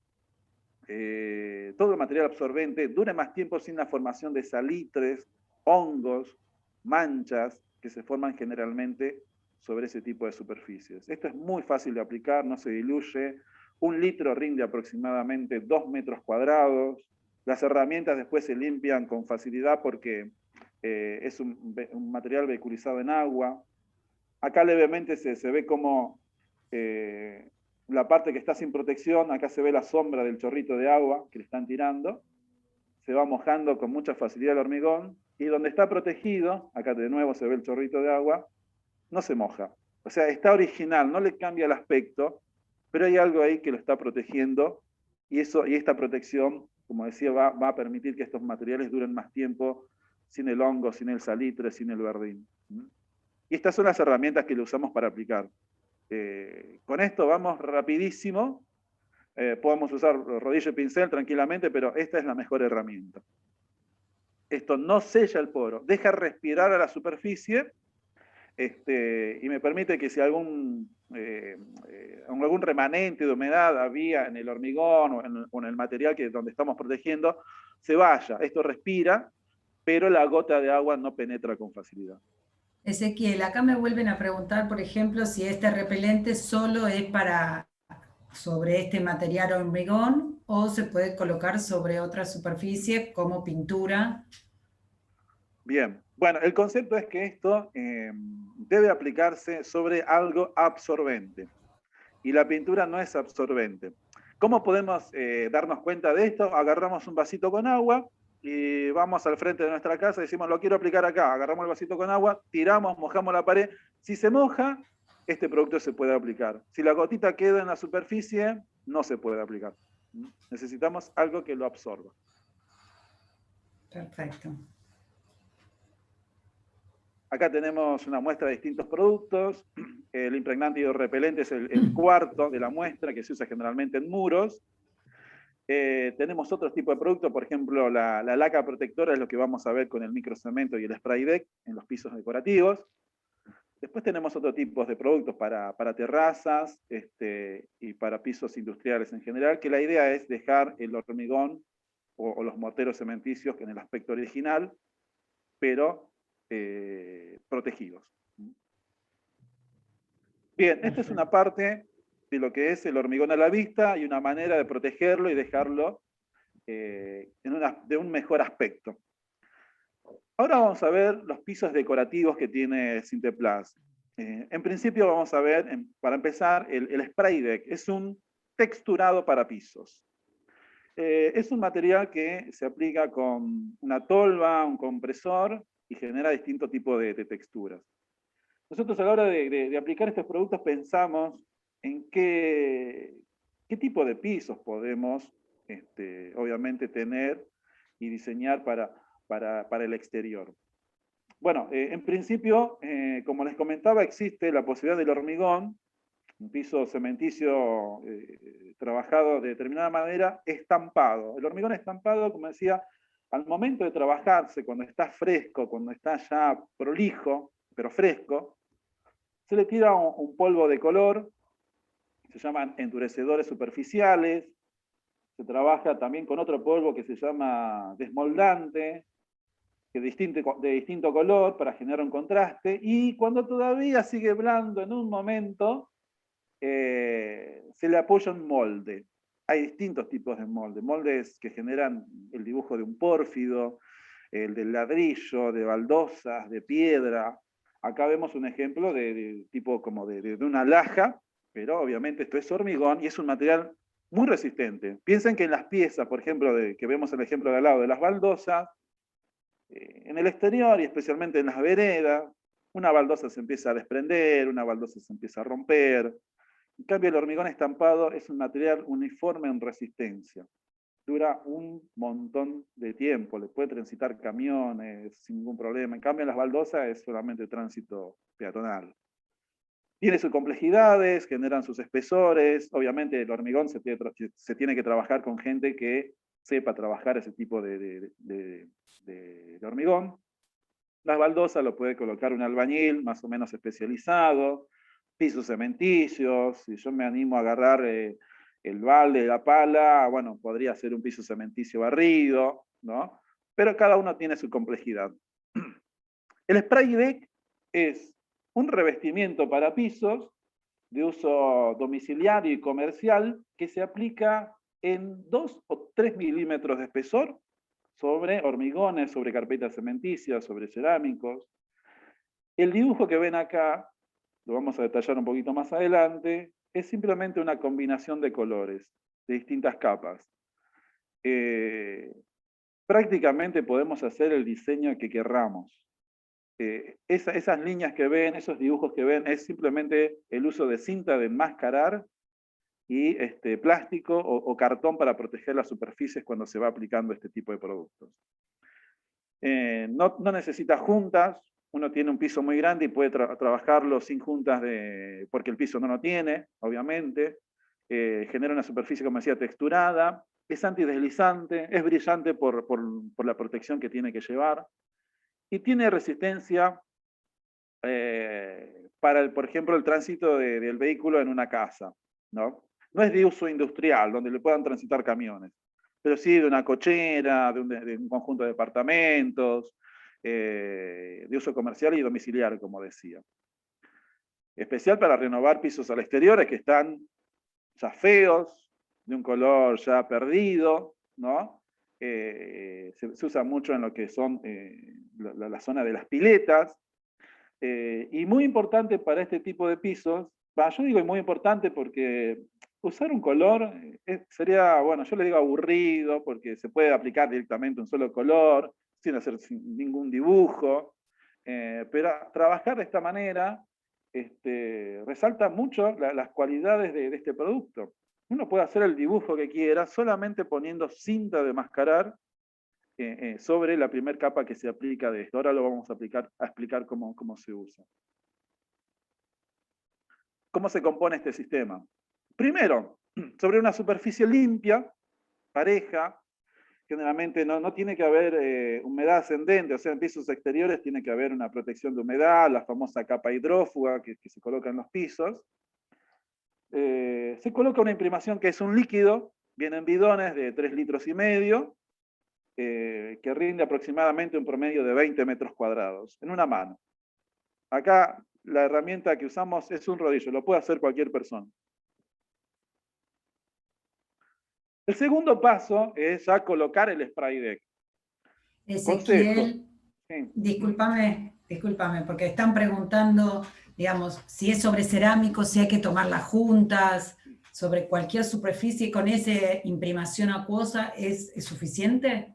todo el material absorbente dure más tiempo sin la formación de salitres, hongos, manchas que se forman generalmente sobre ese tipo de superficies. Esto es muy fácil de aplicar, no se diluye. 1 litro rinde aproximadamente 2 metros cuadrados. Las herramientas después se limpian con facilidad porque es un material vehiculizado en agua. Acá levemente se ve como la parte que está sin protección, acá se ve la sombra del chorrito de agua que le están tirando, se va mojando con mucha facilidad el hormigón, y donde está protegido, acá de nuevo se ve el chorrito de agua, no se moja. O sea, está original, no le cambia el aspecto, pero hay algo ahí que lo está protegiendo, y esta protección, como decía, va a permitir que estos materiales duren más tiempo sin el hongo, sin el salitre, sin el verdín. Y estas son las herramientas que le usamos para aplicar. Con esto vamos rapidísimo. Podemos usar rodillo y pincel tranquilamente, pero esta es la mejor herramienta. Esto no sella el poro, deja respirar a la superficie, y me permite que si algún remanente de humedad había en el hormigón o en el material donde estamos protegiendo, se vaya. Esto respira, pero la gota de agua no penetra con facilidad. Ezequiel, acá me vuelven a preguntar, por ejemplo, si este repelente solo es para sobre este material hormigón o se puede colocar sobre otra superficie como pintura. Bien, bueno, el concepto es que esto debe aplicarse sobre algo absorbente y la pintura no es absorbente. ¿Cómo podemos darnos cuenta de esto? Agarramos un vasito con agua y vamos al frente de nuestra casa y decimos, lo quiero aplicar acá. Agarramos el vasito con agua, tiramos, mojamos la pared. Si se moja, este producto se puede aplicar. Si la gotita queda en la superficie, no se puede aplicar. Necesitamos algo que lo absorba. Perfecto. Acá tenemos una muestra de distintos productos. El impregnante hidrorrepelente es el cuarto de la muestra, que se usa generalmente en muros. Tenemos otros tipos de productos, por ejemplo, la laca protectora es lo que vamos a ver con el microcemento y el spray deck en los pisos decorativos. Después tenemos otros tipos de productos para terrazas y para pisos industriales en general, que la idea es dejar el hormigón o los morteros cementicios en el aspecto original, pero protegidos. Bien, esta es una parte de lo que es el hormigón a la vista y una manera de protegerlo y dejarlo de un mejor aspecto. Ahora vamos a ver los pisos decorativos que tiene Synteplas. En principio vamos a ver, para empezar, el spray deck. Es un texturado para pisos. Es un material que se aplica con una tolva, un compresor y genera distintos tipos de texturas. Nosotros a la hora de aplicar estos productos pensamos en qué tipo de pisos podemos, obviamente, tener y diseñar para el exterior. Bueno, en principio, como les comentaba, existe la posibilidad del hormigón, un piso cementicio trabajado de determinada manera, estampado. El hormigón estampado, como decía, al momento de trabajarse, cuando está fresco, cuando está ya prolijo, pero fresco, se le tira un polvo de color, se llaman endurecedores superficiales, se trabaja también con otro polvo que se llama desmoldante, que de distinto color para generar un contraste, y cuando todavía sigue blando en un momento, se le apoya un molde. Hay distintos tipos de moldes, moldes que generan el dibujo de un pórfido, el del ladrillo, de baldosas, de piedra. Acá vemos un ejemplo de tipo como de una laja, pero obviamente esto es hormigón y es un material muy resistente. Piensen que en las piezas, por ejemplo, que vemos el ejemplo de al lado de las baldosas, en el exterior y especialmente en las veredas, una baldosa se empieza a desprender, una baldosa se empieza a romper. En cambio, el hormigón estampado es un material uniforme en resistencia. Dura un montón de tiempo, le puede transitar camiones sin ningún problema. En cambio, en las baldosas es solamente tránsito peatonal. Tiene sus complejidades, generan sus espesores. Obviamente el hormigón se tiene que trabajar con gente que sepa trabajar ese tipo de hormigón. Las baldosas lo puede colocar un albañil más o menos especializado, pisos cementicios. Si yo me animo a agarrar el balde, la pala, bueno, podría ser un piso cementicio barrido, ¿no? Pero cada uno tiene su complejidad. El spray deck es un revestimiento para pisos de uso domiciliario y comercial que se aplica en 2 o 3 milímetros de espesor sobre hormigones, sobre carpetas cementicias, sobre cerámicos. El dibujo que ven acá, lo vamos a detallar un poquito más adelante, es simplemente una combinación de colores, de distintas capas. Prácticamente podemos hacer el diseño que querramos. Esas líneas que ven, esos dibujos que ven, es simplemente el uso de cinta de enmascarar y plástico o cartón para proteger las superficies cuando se va aplicando este tipo de productos. No necesita juntas. Uno tiene un piso muy grande y puede trabajarlo sin juntas, porque el piso no lo tiene, obviamente. Genera una superficie, como decía, texturada. Es antideslizante, es brillante por la protección que tiene que llevar. Y tiene resistencia para, por ejemplo, el tránsito del vehículo en una casa, ¿no? No es de uso industrial, donde le puedan transitar camiones, pero sí de una cochera, de un conjunto de departamentos, de uso comercial y domiciliario, como decía. Especial para renovar pisos al exterior, que están ya feos, de un color ya perdido, ¿no? Se usa mucho en lo que son la zona de las piletas, y muy importante para este tipo de pisos, yo digo muy importante porque usar un color sería, bueno, yo le digo aburrido, porque se puede aplicar directamente un solo color, sin hacer ningún dibujo, pero trabajar de esta manera resalta mucho las cualidades de este producto. Uno puede hacer el dibujo que quiera solamente poniendo cinta de mascarar sobre la primera capa que se aplica de esto. Ahora lo vamos a explicar cómo se usa. ¿Cómo se compone este sistema? Primero, sobre una superficie limpia, pareja, generalmente no tiene que haber humedad ascendente, o sea, en pisos exteriores tiene que haber una protección de humedad, la famosa capa hidrófuga que se coloca en los pisos. Se coloca una imprimación que es un líquido, vienen bidones de 3,5 litros, que rinde aproximadamente un promedio de 20 metros cuadrados, en una mano. Acá la herramienta que usamos es un rodillo, lo puede hacer cualquier persona. El segundo paso es ya colocar el spray deck. Ezequiel, Sí. discúlpame, porque están preguntando, digamos, si es sobre cerámico, si hay que tomarlas juntas, sobre cualquier superficie con esa imprimación acuosa, ¿es suficiente?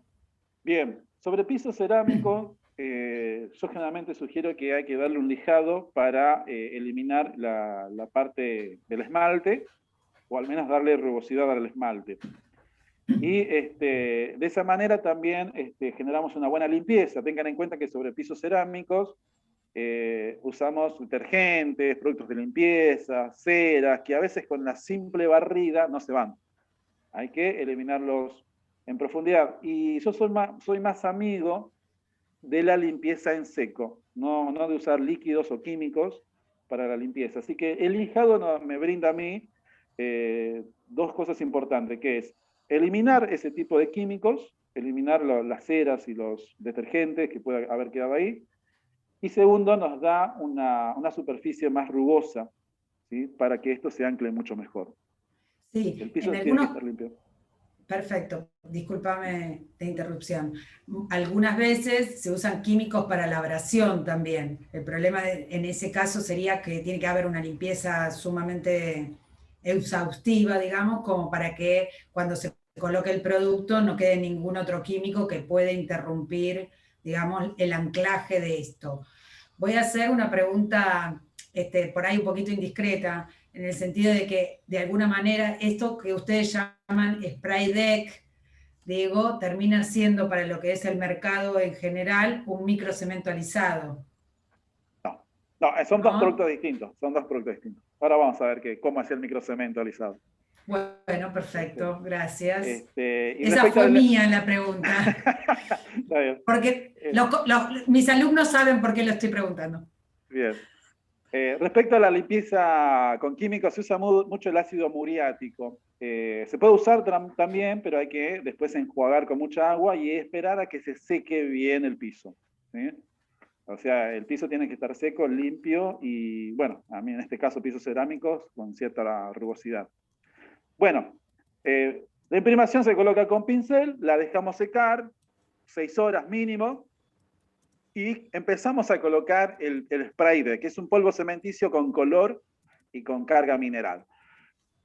Bien, sobre piso cerámico, yo generalmente sugiero que hay que darle un lijado para eliminar la parte del esmalte, o al menos darle rugosidad al esmalte. Y de esa manera también generamos una buena limpieza. Tengan en cuenta que sobre pisos cerámicos usamos detergentes, productos de limpieza, ceras, que a veces con la simple barrida no se van. Hay que eliminarlos en profundidad. Y yo soy más amigo de la limpieza en seco, no de usar líquidos o químicos para la limpieza. Así que el lijado me brinda a mí dos cosas importantes, que es eliminar ese tipo de químicos, eliminar las ceras y los detergentes que pueda haber quedado ahí, y segundo, nos da una superficie más rugosa, ¿sí? Para que esto se ancle mucho mejor. Sí, El piso en tiene que algunos... estar limpio. Perfecto, discúlpame de interrupción. Algunas veces se usan químicos para la abrasión también. El problema en ese caso sería que tiene que haber una limpieza sumamente exhaustiva, digamos, como para que cuando se coloque el producto no quede ningún otro químico que pueda interrumpir, digamos, el anclaje de esto. Voy a hacer una pregunta por ahí un poquito indiscreta, en el sentido de que, de alguna manera, esto que ustedes llaman spray deck, digo, termina siendo para lo que es el mercado en general un microcemento alisado. No, son ¿No? dos productos distintos, Ahora vamos a ver cómo es el microcemento alisado. Bueno, perfecto, gracias. Y esa fue mía la pregunta. Está bien. Porque mis alumnos saben por qué lo estoy preguntando. Bien. Respecto a la limpieza con químicos, se usa mucho el ácido muriático. Se puede usar también, pero hay que después enjuagar con mucha agua y esperar a que se seque bien el piso, ¿sí? O sea, el piso tiene que estar seco, limpio y, bueno, a mí en este caso pisos cerámicos con cierta rugosidad. Bueno, la imprimación se coloca con pincel, la dejamos secar, 6 horas mínimo, y empezamos a colocar el spray deck, que es un polvo cementicio con color y con carga mineral.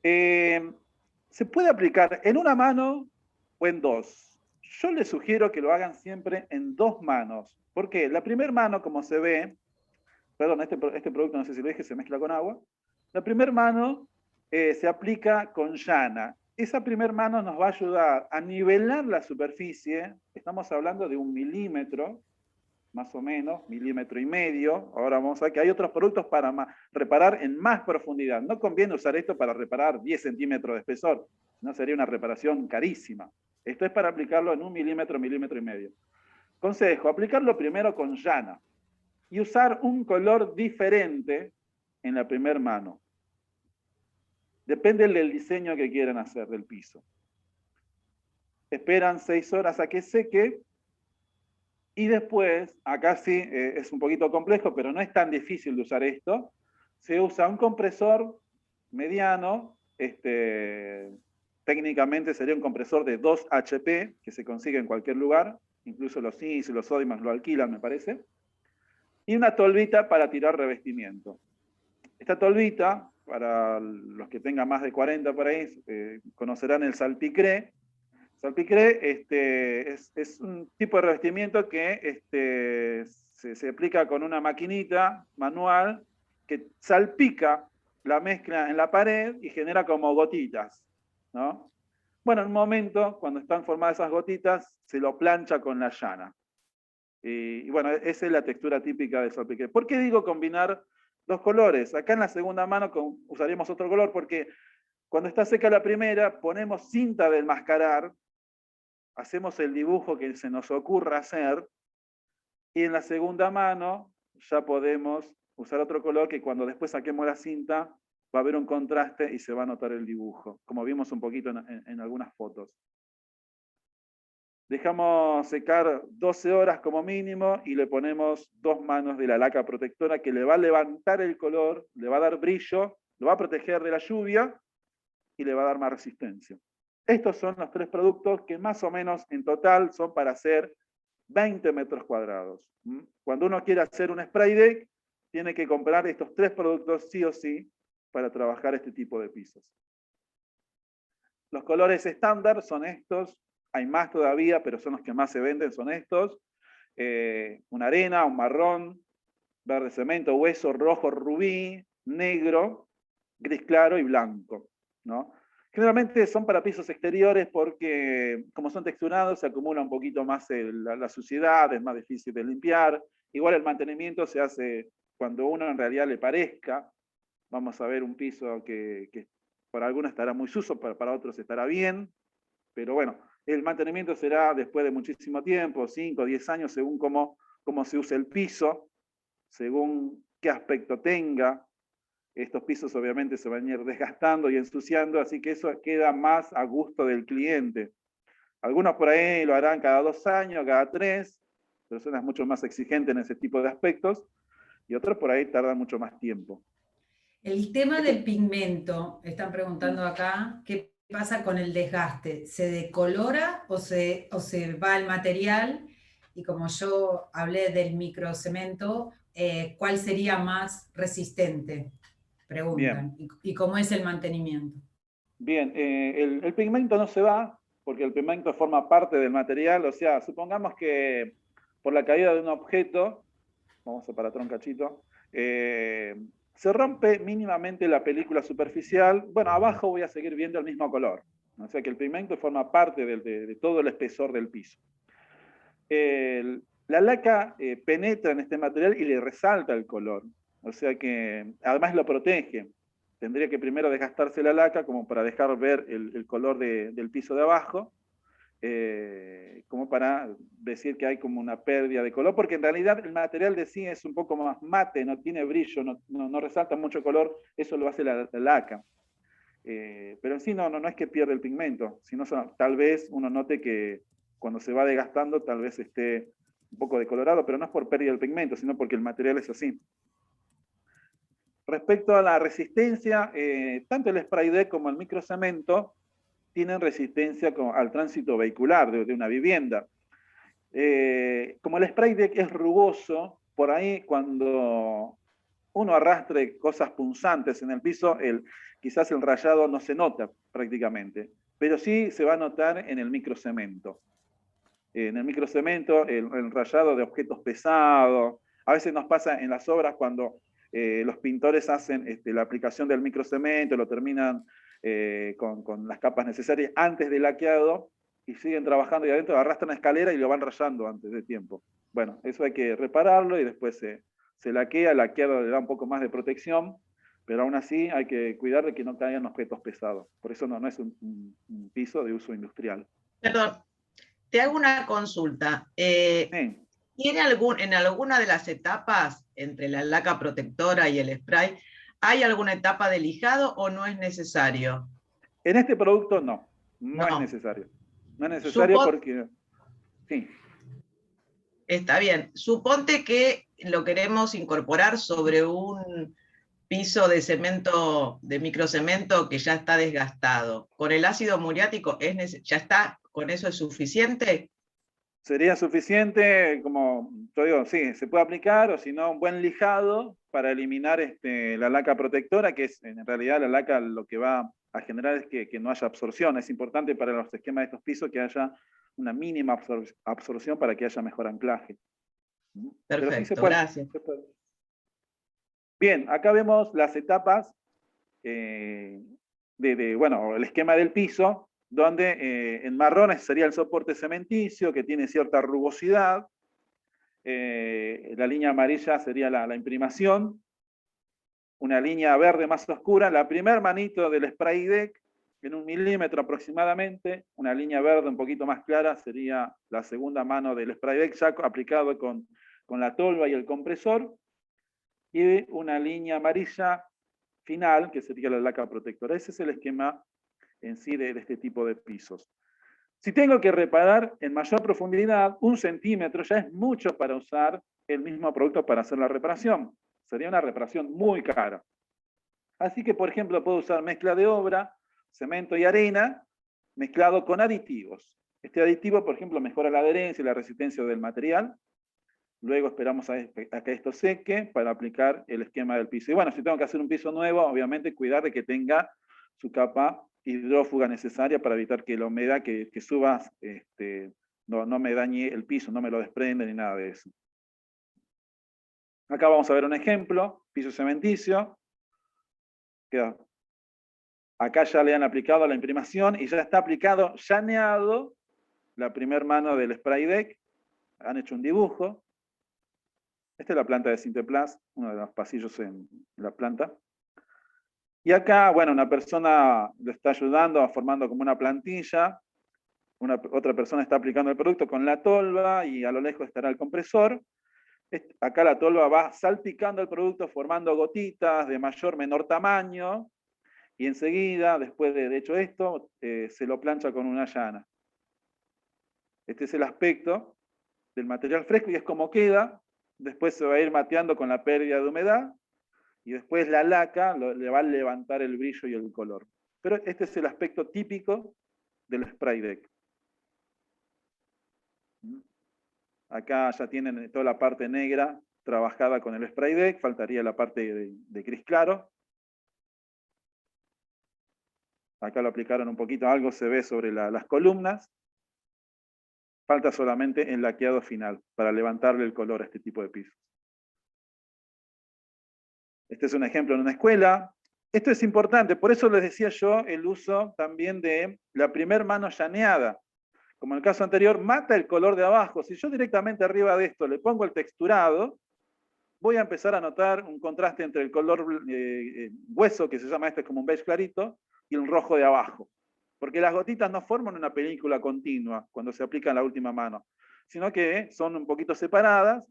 Se puede aplicar en una mano o en dos. Yo les sugiero que lo hagan siempre en 2 manos. ¿Por qué? La primera mano, como se ve, perdón, este producto no sé si lo dije, se mezcla con agua. La primera mano se aplica con llana. Esa primera mano nos va a ayudar a nivelar la superficie. Estamos hablando de 1 milímetro, más o menos, 1,5 milímetros. Ahora vamos a ver que hay otros productos para reparar en más profundidad. No conviene usar esto para reparar 10 centímetros de espesor, no sería una reparación carísima. Esto es para aplicarlo en 1 milímetro, 1,5 milímetros. Consejo, aplicarlo primero con llana y usar un color diferente en la primera mano. Depende del diseño que quieran hacer del piso. Esperan 6 horas a que seque. Y después, acá sí es un poquito complejo, pero no es tan difícil de usar esto. Se usa un compresor mediano, técnicamente sería un compresor de 2 HP, que se consigue en cualquier lugar, incluso los CIS y los Sodimac lo alquilan, me parece. Y una tolvita para tirar revestimiento. Esta tolvita, para los que tengan más de 40 por ahí, conocerán el salpicré. Salpicré es un tipo de revestimiento que se aplica con una maquinita manual que salpica la mezcla en la pared y genera como gotitas, ¿no? Bueno, en un momento, cuando están formadas esas gotitas, se lo plancha con la llana. Y bueno, esa es la textura típica del salpique. ¿Por qué digo combinar dos colores? Acá en la segunda mano usaríamos otro color porque cuando está seca la primera, ponemos cinta de enmascarar, hacemos el dibujo que se nos ocurra hacer, y en la segunda mano ya podemos usar otro color que cuando después saquemos la cinta va a haber un contraste y se va a notar el dibujo, como vimos un poquito en algunas fotos. Dejamos secar 12 horas como mínimo y le ponemos 2 manos de la laca protectora que le va a levantar el color, le va a dar brillo, lo va a proteger de la lluvia y le va a dar más resistencia. Estos son los 3 productos que más o menos en total son para hacer 20 metros cuadrados. Cuando uno quiere hacer un spray deck, tiene que comprar estos 3 productos sí o sí para trabajar este tipo de pisos. Los colores estándar son estos, hay más todavía, pero son los que más se venden, son estos. Una arena, un marrón, verde cemento, hueso, rojo, rubí, negro, gris claro y blanco, ¿no? Generalmente son para pisos exteriores porque como son texturados se acumula un poquito más la suciedad, es más difícil de limpiar. Igual el mantenimiento se hace cuando uno en realidad le parezca. Vamos a ver un piso que para algunos estará muy sucio, para otros estará bien, pero bueno, el mantenimiento será después de muchísimo tiempo, 5 o 10 años, según cómo se use el piso, según qué aspecto tenga. Estos pisos obviamente se van a ir desgastando y ensuciando, así que eso queda más a gusto del cliente. Algunos por ahí lo harán cada 2 años, cada 3, personas mucho más exigentes en ese tipo de aspectos, y otros por ahí tardan mucho más tiempo. El tema del pigmento, están preguntando acá, ¿qué pasa con el desgaste? ¿Se decolora o se va el material? Y como yo hablé del microcemento, ¿cuál sería más resistente? Preguntan. ¿Y cómo es el mantenimiento? Bien, el pigmento no se va, porque el pigmento forma parte del material, o sea, supongamos que por la caída de un objeto, vamos a separar un cachito, se rompe mínimamente la película superficial, bueno, abajo voy a seguir viendo el mismo color, o sea que el pigmento forma parte de todo el espesor del piso. La laca penetra en este material y le resalta el color, o sea que además lo protege. Tendría que primero desgastarse la laca como para dejar ver el color del piso de abajo, como para decir que hay como una pérdida de color, porque en realidad el material de sí es un poco más mate, no tiene brillo, no resalta mucho color, eso lo hace la laca. Pero en sí no es que pierde el pigmento, sino tal vez uno note que cuando se va desgastando tal vez esté un poco decolorado, pero no es por pérdida del pigmento, sino porque el material es así. Respecto a la resistencia, tanto el spray deck como el microcemento tienen resistencia al tránsito vehicular de una vivienda. Como el spray deck es rugoso, por ahí cuando uno arrastre cosas punzantes en el piso, quizás el rayado no se nota prácticamente, pero sí se va a notar en el microcemento. En el microcemento, el rayado de objetos pesados, a veces nos pasa en las obras cuando los pintores hacen la aplicación del microcemento, lo terminan con las capas necesarias antes del laqueado y siguen trabajando y adentro arrastran la escalera y lo van rayando antes de tiempo. Bueno, eso hay que repararlo y después se laquea, el laqueado le da un poco más de protección, pero aún así hay que cuidar de que no caigan objetos pesados. Por eso no es un piso de uso industrial. Perdón, te hago una consulta. Sí. ¿Tiene en alguna de las etapas entre la laca protectora y el spray, hay alguna etapa de lijado o no es necesario? En este producto no es necesario. No es necesario porque... Sí. Está bien. Suponte que lo queremos incorporar sobre un piso de cemento, de microcemento que ya está desgastado. ¿Con el ácido muriático ya está? ¿Con eso es suficiente? Sería suficiente, como yo digo, sí, se puede aplicar, o si no, un buen lijado para eliminar la laca protectora, que es en realidad la laca lo que va a generar es que no haya absorción. Es importante para los esquemas de estos pisos que haya una mínima absorción para que haya mejor anclaje. Perfecto, sí gracias. Bien, acá vemos las etapas bueno, el esquema del piso, donde en marrones sería el soporte cementicio, que tiene cierta rugosidad. La línea amarilla sería la imprimación. Una línea verde más oscura, la primer manito del spray deck, en 1 milímetro aproximadamente. Una línea verde un poquito más clara sería la segunda mano del spray deck, ya aplicado con la tolva y el compresor. Y una línea amarilla final, que sería la laca protectora. Ese es el esquema en sí de este tipo de pisos. Si tengo que reparar en mayor profundidad, 1 centímetro ya es mucho para usar el mismo producto para hacer la reparación. Sería una reparación muy cara. Así que, por ejemplo, puedo usar mezcla de obra, cemento y arena, mezclado con aditivos. Este aditivo, por ejemplo, mejora la adherencia y la resistencia del material. Luego esperamos a que esto seque para aplicar el esquema del piso. Y bueno, si tengo que hacer un piso nuevo, obviamente cuidar de que tenga su capa hidrófuga necesaria para evitar que la humedad que suba no me dañe el piso, no me lo desprende ni nada de eso. Acá vamos a ver un ejemplo, piso cementicio. Acá ya le han aplicado la imprimación y ya está aplicado, llaneado, la primer mano del spray deck. Han hecho un dibujo. Esta es la planta de Sinteplas, uno de los pasillos en la planta. Y acá, bueno, una persona le está ayudando, formando como una plantilla. Otra persona está aplicando el producto con la tolva y a lo lejos estará el compresor. Acá la tolva va salpicando el producto, formando gotitas de mayor, menor tamaño. Y enseguida, después de hecho esto, se lo plancha con una llana. Este es el aspecto del material fresco y es como queda. Después se va a ir mateando con la pérdida de humedad. Y después la laca le va a levantar el brillo y el color. Pero este es el aspecto típico del spray deck. Acá ya tienen toda la parte negra trabajada con el spray deck, faltaría la parte de gris claro. Acá lo aplicaron un poquito, algo se ve sobre las columnas. Falta solamente el laqueado final para levantarle el color a este tipo de pisos. Este es un ejemplo en una escuela. Esto es importante, por eso les decía yo el uso también de la primer mano llaneada. Como en el caso anterior, mata el color de abajo. Si yo directamente arriba de esto le pongo el texturado, voy a empezar a notar un contraste entre el color hueso, que se llama este como un beige clarito, y el rojo de abajo. Porque las gotitas no forman una película continua cuando se aplica en la última mano, sino que son un poquito separadas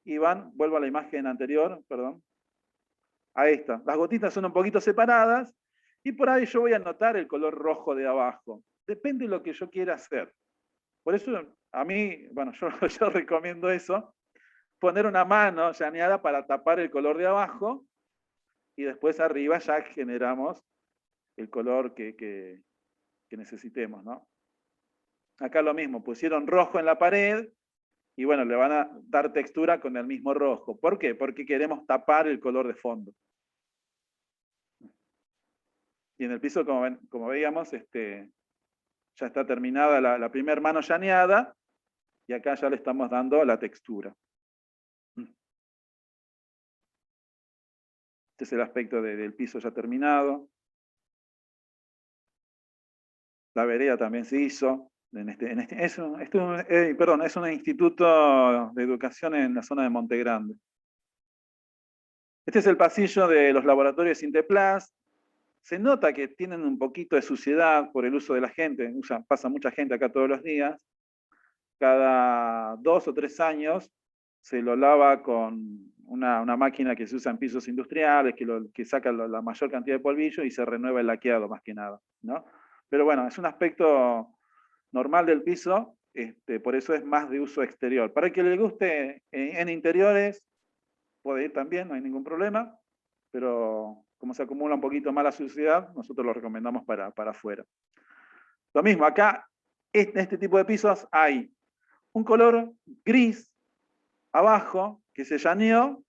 y van, vuelvo a la imagen anterior, perdón, a esta. Las gotitas son un poquito separadas y por ahí yo voy a notar el color rojo de abajo. Depende de lo que yo quiera hacer. Por eso a mí, bueno, yo recomiendo eso, poner una mano llaneada para tapar el color de abajo y después arriba ya generamos el color que necesitemos, ¿no? Acá lo mismo, pusieron rojo en la pared y bueno, le van a dar textura con el mismo rojo. ¿Por qué? Porque queremos tapar el color de fondo. Y en el piso, como veíamos, ya está terminada la primera mano llaneada y acá ya le estamos dando la textura. Este es el aspecto del piso ya terminado. La vereda también se hizo. Es un instituto de educación en la zona de Monte Grande. Este es el pasillo de los laboratorios Sinteplas. Se nota que tienen un poquito de suciedad por el uso de la gente. Pasa mucha gente acá todos los días. Cada 2 o 3 años se lo lava con una máquina que se usa en pisos industriales, que saca la mayor cantidad de polvillo y se renueva el laqueado más que nada, ¿no? Pero bueno, es un aspecto normal del piso, por eso es más de uso exterior. Para el que le guste en interiores, puede ir también, no hay ningún problema, pero como se acumula un poquito más la suciedad, nosotros lo recomendamos para afuera. Lo mismo, acá, en este tipo de pisos hay un color gris abajo que se llaneó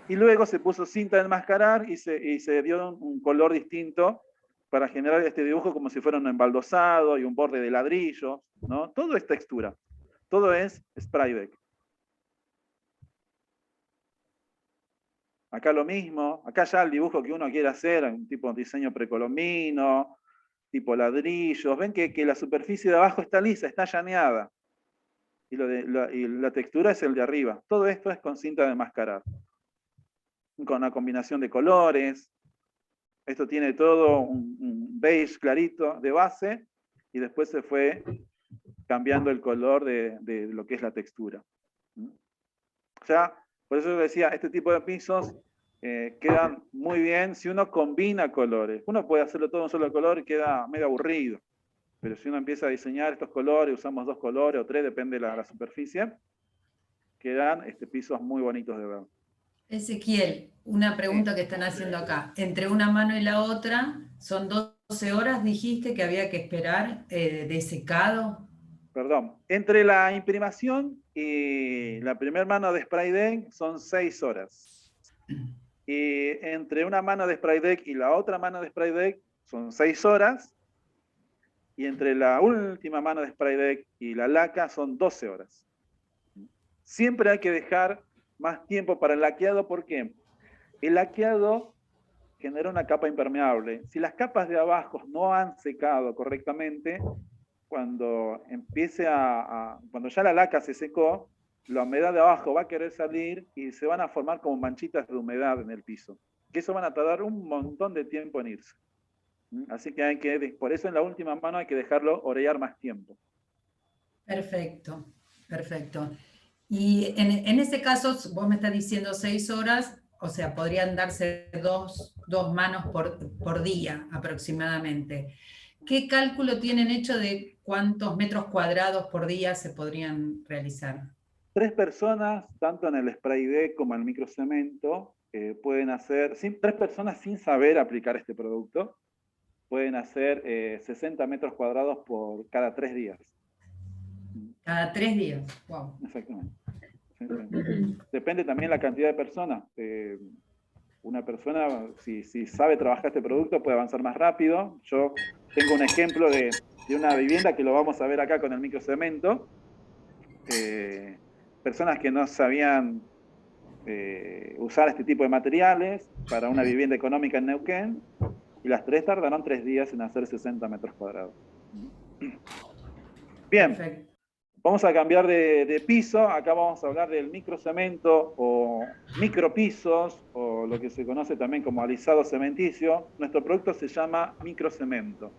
y luego se puso cinta de enmascarar y se dio un color distinto para generar este dibujo como si fuera un embaldosado y un borde de ladrillo, ¿no? Todo es textura, todo es spray deck. Acá lo mismo, acá ya el dibujo que uno quiere hacer, un tipo de diseño precolombino, tipo ladrillos. Ven que la superficie de abajo está lisa, está llaneada. Y la textura es el de arriba. Todo esto es con cinta de enmascarar. Con una combinación de colores. Esto tiene todo un beige clarito de base, y después se fue cambiando el color de lo que es la textura. O sea, por eso yo decía, este tipo de pisos quedan muy bien si uno combina colores. Uno puede hacerlo todo en un solo color y queda medio aburrido. Pero si uno empieza a diseñar estos colores, usamos 2 colores o 3, depende de la superficie, quedan pisos muy bonitos de ver. Ezequiel, una pregunta que están haciendo acá. Entre una mano y la otra, son 12 horas, dijiste que había que esperar de secado. Perdón, entre la imprimación y la primera mano de spray deck son 6 horas. Y entre una mano de spray deck y la otra mano de spray deck son 6 horas. Y entre la última mano de spray deck y la laca son 12 horas. Siempre hay que dejar más tiempo para el laqueado, porque el laqueado genera una capa impermeable. Si las capas de abajo no han secado correctamente, cuando cuando ya la laca se secó, la humedad de abajo va a querer salir y se van a formar como manchitas de humedad en el piso. Que eso van a tardar un montón de tiempo en irse. Así que por eso en la última mano hay que dejarlo orear más tiempo. Perfecto, perfecto. Y en ese caso, vos me estás diciendo 6 horas, o sea, podrían darse dos manos por día aproximadamente. ¿Qué cálculo tienen hecho de cuántos metros cuadrados por día se podrían realizar? 3 personas, tanto en el spray deck como en el microcemento, pueden hacer, 3 personas sin saber aplicar este producto, pueden hacer 60 metros cuadrados por cada 3 días. Cada 3 días, wow. Exactamente. Depende también la cantidad de personas. Una persona, si sabe trabajar este producto, puede avanzar más rápido. Yo tengo un ejemplo de una vivienda que lo vamos a ver acá con el microcemento. Personas que no sabían usar este tipo de materiales para una vivienda económica en Neuquén, y las 3 tardaron 3 días en hacer 60 metros cuadrados. Bien. Perfecto. Vamos a cambiar de piso. Acá vamos a hablar del microcemento o micropisos, o lo que se conoce también como alisado cementicio. Nuestro producto se llama microcemento.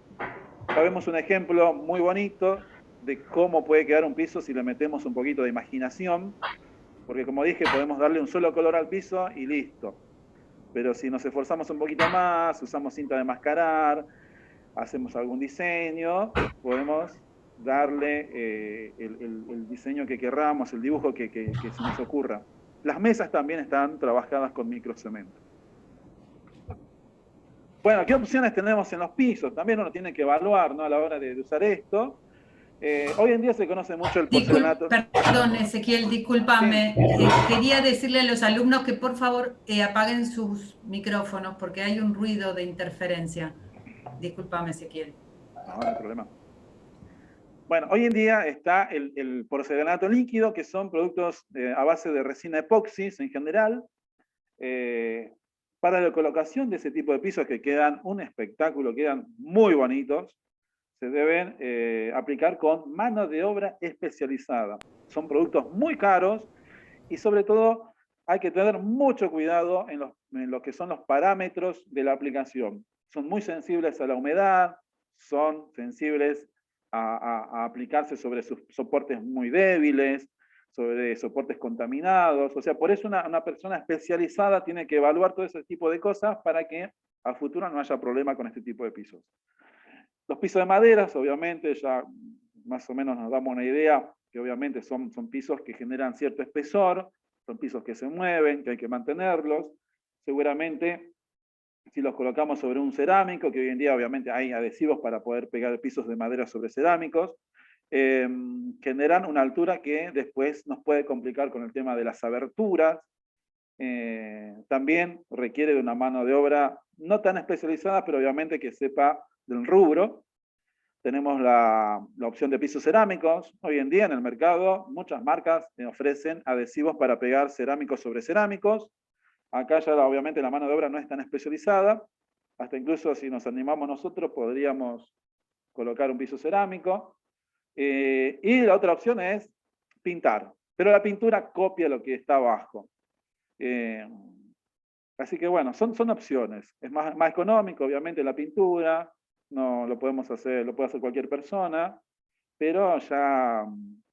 Acá vemos un ejemplo muy bonito de cómo puede quedar un piso si le metemos un poquito de imaginación, porque como dije, podemos darle un solo color al piso y listo. Pero si nos esforzamos un poquito más, usamos cinta de enmascarar, hacemos algún diseño, podemos darle el diseño que querramos, el dibujo que se nos ocurra. Las mesas también están trabajadas con microcemento. Bueno, ¿qué opciones tenemos en los pisos? También uno tiene que evaluar, ¿no?, a la hora de usar esto. Hoy en día se conoce mucho el porcelanato. Perdón, Ezequiel, discúlpame. Sí. Quería decirle a los alumnos que por favor apaguen sus micrófonos porque hay un ruido de interferencia. Discúlpame, Ezequiel. No hay problema. Bueno, hoy en día está el porcelanato líquido, que son productos a base de resina epoxis en general. Para la colocación de ese tipo de pisos, que quedan un espectáculo, quedan muy bonitos, se deben aplicar con mano de obra especializada. Son productos muy caros y sobre todo hay que tener mucho cuidado en lo que son los parámetros de la aplicación. Son muy sensibles a la humedad, son sensibles a aplicarse sobre soportes muy débiles, sobre soportes contaminados. O sea, por eso una persona especializada tiene que evaluar todo ese tipo de cosas para que a futuro no haya problema con este tipo de pisos. Los pisos de maderas, obviamente, ya más o menos nos damos una idea que obviamente son pisos que generan cierto espesor, son pisos que se mueven, que hay que mantenerlos. Seguramente, si los colocamos sobre un cerámico, que hoy en día obviamente hay adhesivos para poder pegar pisos de madera sobre cerámicos, generan una altura que después nos puede complicar con el tema de las aberturas. También requiere de una mano de obra no tan especializada, pero obviamente que sepa del rubro. Tenemos la opción de pisos cerámicos. Hoy en día en el mercado muchas marcas ofrecen adhesivos para pegar cerámicos sobre cerámicos. Acá ya obviamente la mano de obra no es tan especializada, hasta incluso si nos animamos nosotros podríamos colocar un piso cerámico. Y la otra opción es pintar, pero la pintura copia lo que está abajo. Así que bueno, son opciones. Es más económico, obviamente, la pintura, no lo podemos hacer, lo puede hacer cualquier persona, pero ya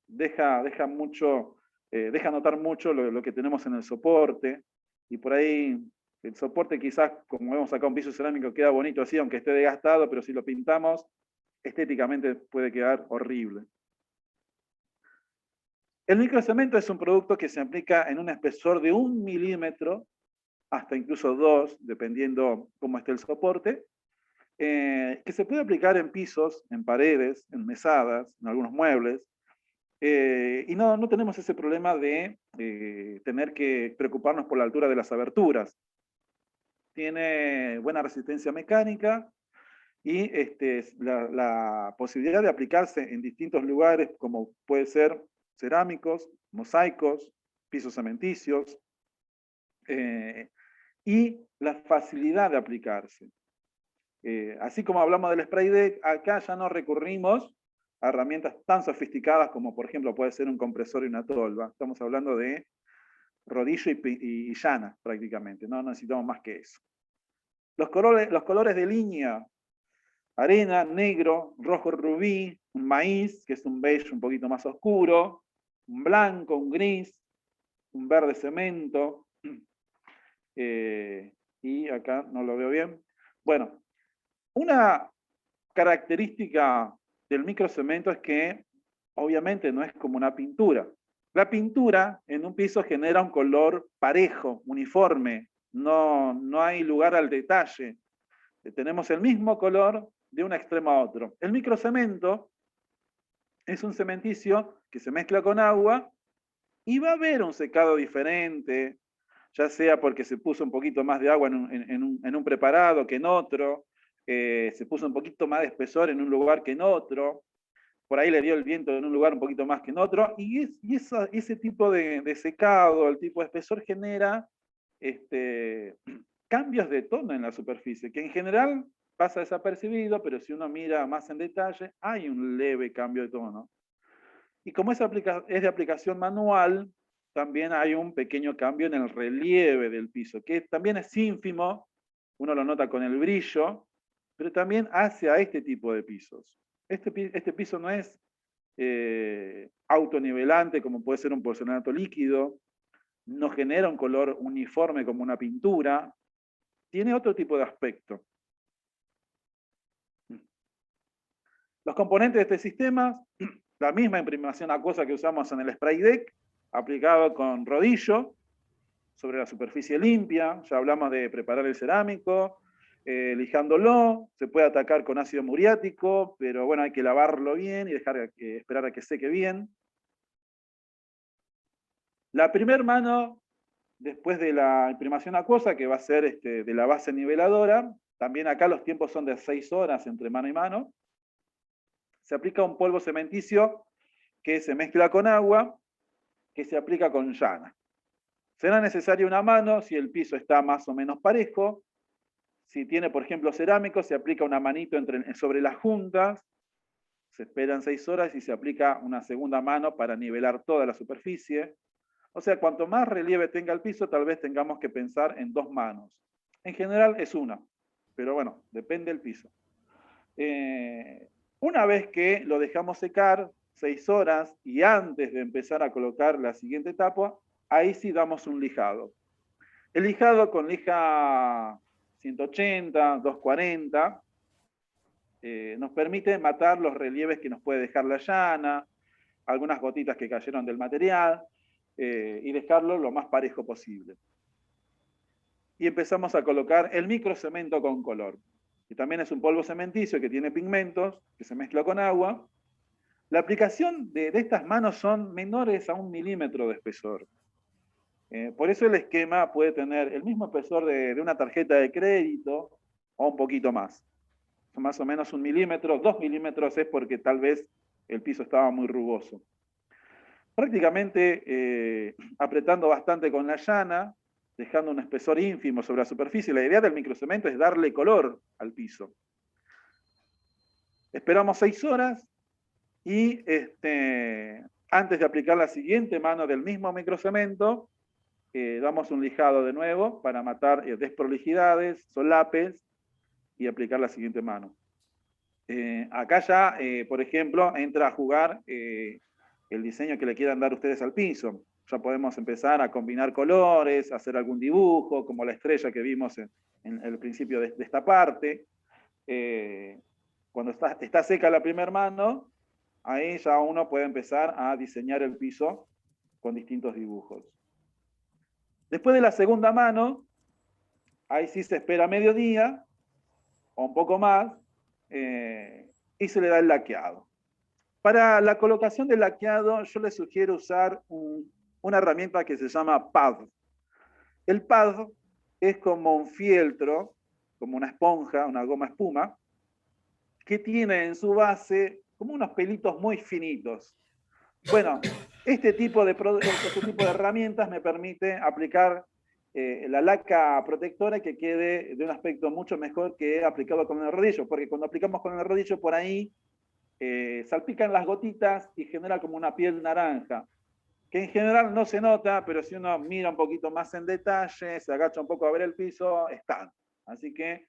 deja mucho, deja notar mucho lo que tenemos en el soporte, y por ahí el soporte quizás, como vemos acá un piso cerámico, queda bonito así, aunque esté desgastado, pero si lo pintamos, estéticamente puede quedar horrible. El microcemento es un producto que se aplica en un espesor de 1 milímetro, hasta incluso 2, dependiendo cómo esté el soporte, que se puede aplicar en pisos, en paredes, en mesadas, en algunos muebles, y no tenemos ese problema de tener que preocuparnos por la altura de las aberturas. Tiene buena resistencia mecánica y la posibilidad de aplicarse en distintos lugares, como puede ser cerámicos, mosaicos, pisos cementicios, y la facilidad de aplicarse. Así como hablamos del spray deck, acá ya no recurrimos a herramientas tan sofisticadas como, por ejemplo, puede ser un compresor y una tolva. Estamos hablando de rodillo y llana, prácticamente. No necesitamos más que eso. Los colores de línea: arena, negro, rojo rubí, un maíz, que es un beige un poquito más oscuro, un blanco, un gris, un verde cemento, y acá no lo veo bien. Bueno, una característica del microcemento es que obviamente no es como una pintura. La pintura en un piso genera un color parejo, uniforme, no hay lugar al detalle. Tenemos el mismo color de un extremo a otro. El microcemento es un cementicio que se mezcla con agua y va a haber un secado diferente, ya sea porque se puso un poquito más de agua en un preparado que en otro, se puso un poquito más de espesor en un lugar que en otro, por ahí le dio el viento en un lugar un poquito más que en otro, y ese tipo de secado, el tipo de espesor genera cambios de tono en la superficie, que en general pasa desapercibido, pero si uno mira más en detalle, hay un leve cambio de tono. Y como es de aplicación manual, también hay un pequeño cambio en el relieve del piso, que también es ínfimo, uno lo nota con el brillo, pero también hacia este tipo de pisos. Este piso no es autonivelante como puede ser un porcelanato líquido, no genera un color uniforme como una pintura, tiene otro tipo de aspecto. Los componentes de este sistema: la misma imprimación acuosa que usamos en el spray deck, aplicado con rodillo sobre la superficie limpia. Ya hablamos de preparar el cerámico, lijándolo. Se puede atacar con ácido muriático, pero bueno, hay que lavarlo bien y esperar a que seque bien. La primera mano, después de la imprimación acuosa, que va a ser de la base niveladora, también acá los tiempos son de 6 horas entre mano y mano, se aplica un polvo cementicio que se mezcla con agua, que se aplica con llana. Será necesaria una mano si el piso está más o menos parejo. Si tiene, por ejemplo, cerámico, se aplica una manito sobre las juntas, se esperan 6 horas y se aplica una segunda mano para nivelar toda la superficie. O sea, cuanto más relieve tenga el piso, tal vez tengamos que pensar en 2 manos. En general es una, pero bueno, depende del piso. Una vez que lo dejamos secar 6 horas y antes de empezar a colocar la siguiente etapa, ahí sí damos un lijado. El lijado con lija 180, 240, nos permite matar los relieves que nos puede dejar la llana, algunas gotitas que cayeron del material, y dejarlo lo más parejo posible. Y empezamos a colocar el microcemento con color, que también es un polvo cementicio que tiene pigmentos, que se mezcla con agua. La aplicación de estas manos son menores a 1 milímetro de espesor. Por eso el esquema puede tener el mismo espesor de una tarjeta de crédito o un poquito más. Son más o menos 1 milímetro, 2 milímetros es porque tal vez el piso estaba muy rugoso. Prácticamente apretando bastante con la llana, dejando un espesor ínfimo sobre la superficie. La idea del microcemento es darle color al piso. Esperamos 6 horas y antes de aplicar la siguiente mano del mismo microcemento, damos un lijado de nuevo para matar desprolijidades, solapes y aplicar la siguiente mano. Acá ya, por ejemplo, entra a jugar el diseño que le quieran dar ustedes al piso. Ya podemos empezar a combinar colores, hacer algún dibujo, como la estrella que vimos en el principio de esta parte. Cuando está seca la primera mano, ahí ya uno puede empezar a diseñar el piso con distintos dibujos. Después de la segunda mano, ahí sí se espera mediodía, o un poco más, y se le da el laqueado. Para la colocación del laqueado, yo les sugiero usar una herramienta que se llama pad. El pad es como un fieltro, como una esponja, una goma espuma, que tiene en su base como unos pelitos muy finitos. Bueno, este tipo de herramientas me permite aplicar la laca protectora que quede de un aspecto mucho mejor que aplicado con el rodillo, porque cuando aplicamos con el rodillo por ahí salpican las gotitas y genera como una piel naranja, que en general no se nota, pero si uno mira un poquito más en detalle, se agacha un poco a ver el piso, están. Así que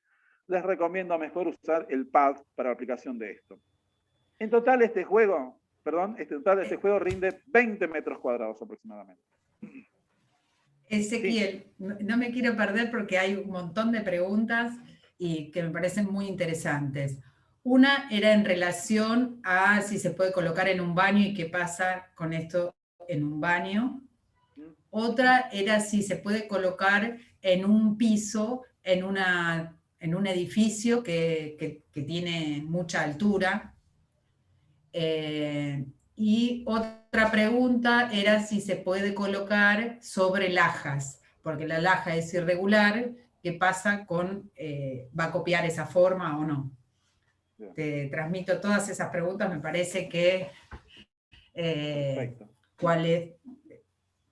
les recomiendo mejor usar el pad para la aplicación de esto. En total este juego rinde 20 metros cuadrados aproximadamente. Ezequiel, Sí. no me quiero perder porque hay un montón de preguntas y que me parecen muy interesantes. Una era en relación a si se puede colocar en un baño y qué pasa con esto en un baño. Otra era si se puede colocar en un piso, en un edificio que tiene mucha altura. Y otra pregunta era si se puede colocar sobre lajas, porque la laja es irregular, ¿qué pasa con, va a copiar esa forma o no? Bien. Te transmito todas esas preguntas, me parece que, ¿cuál es?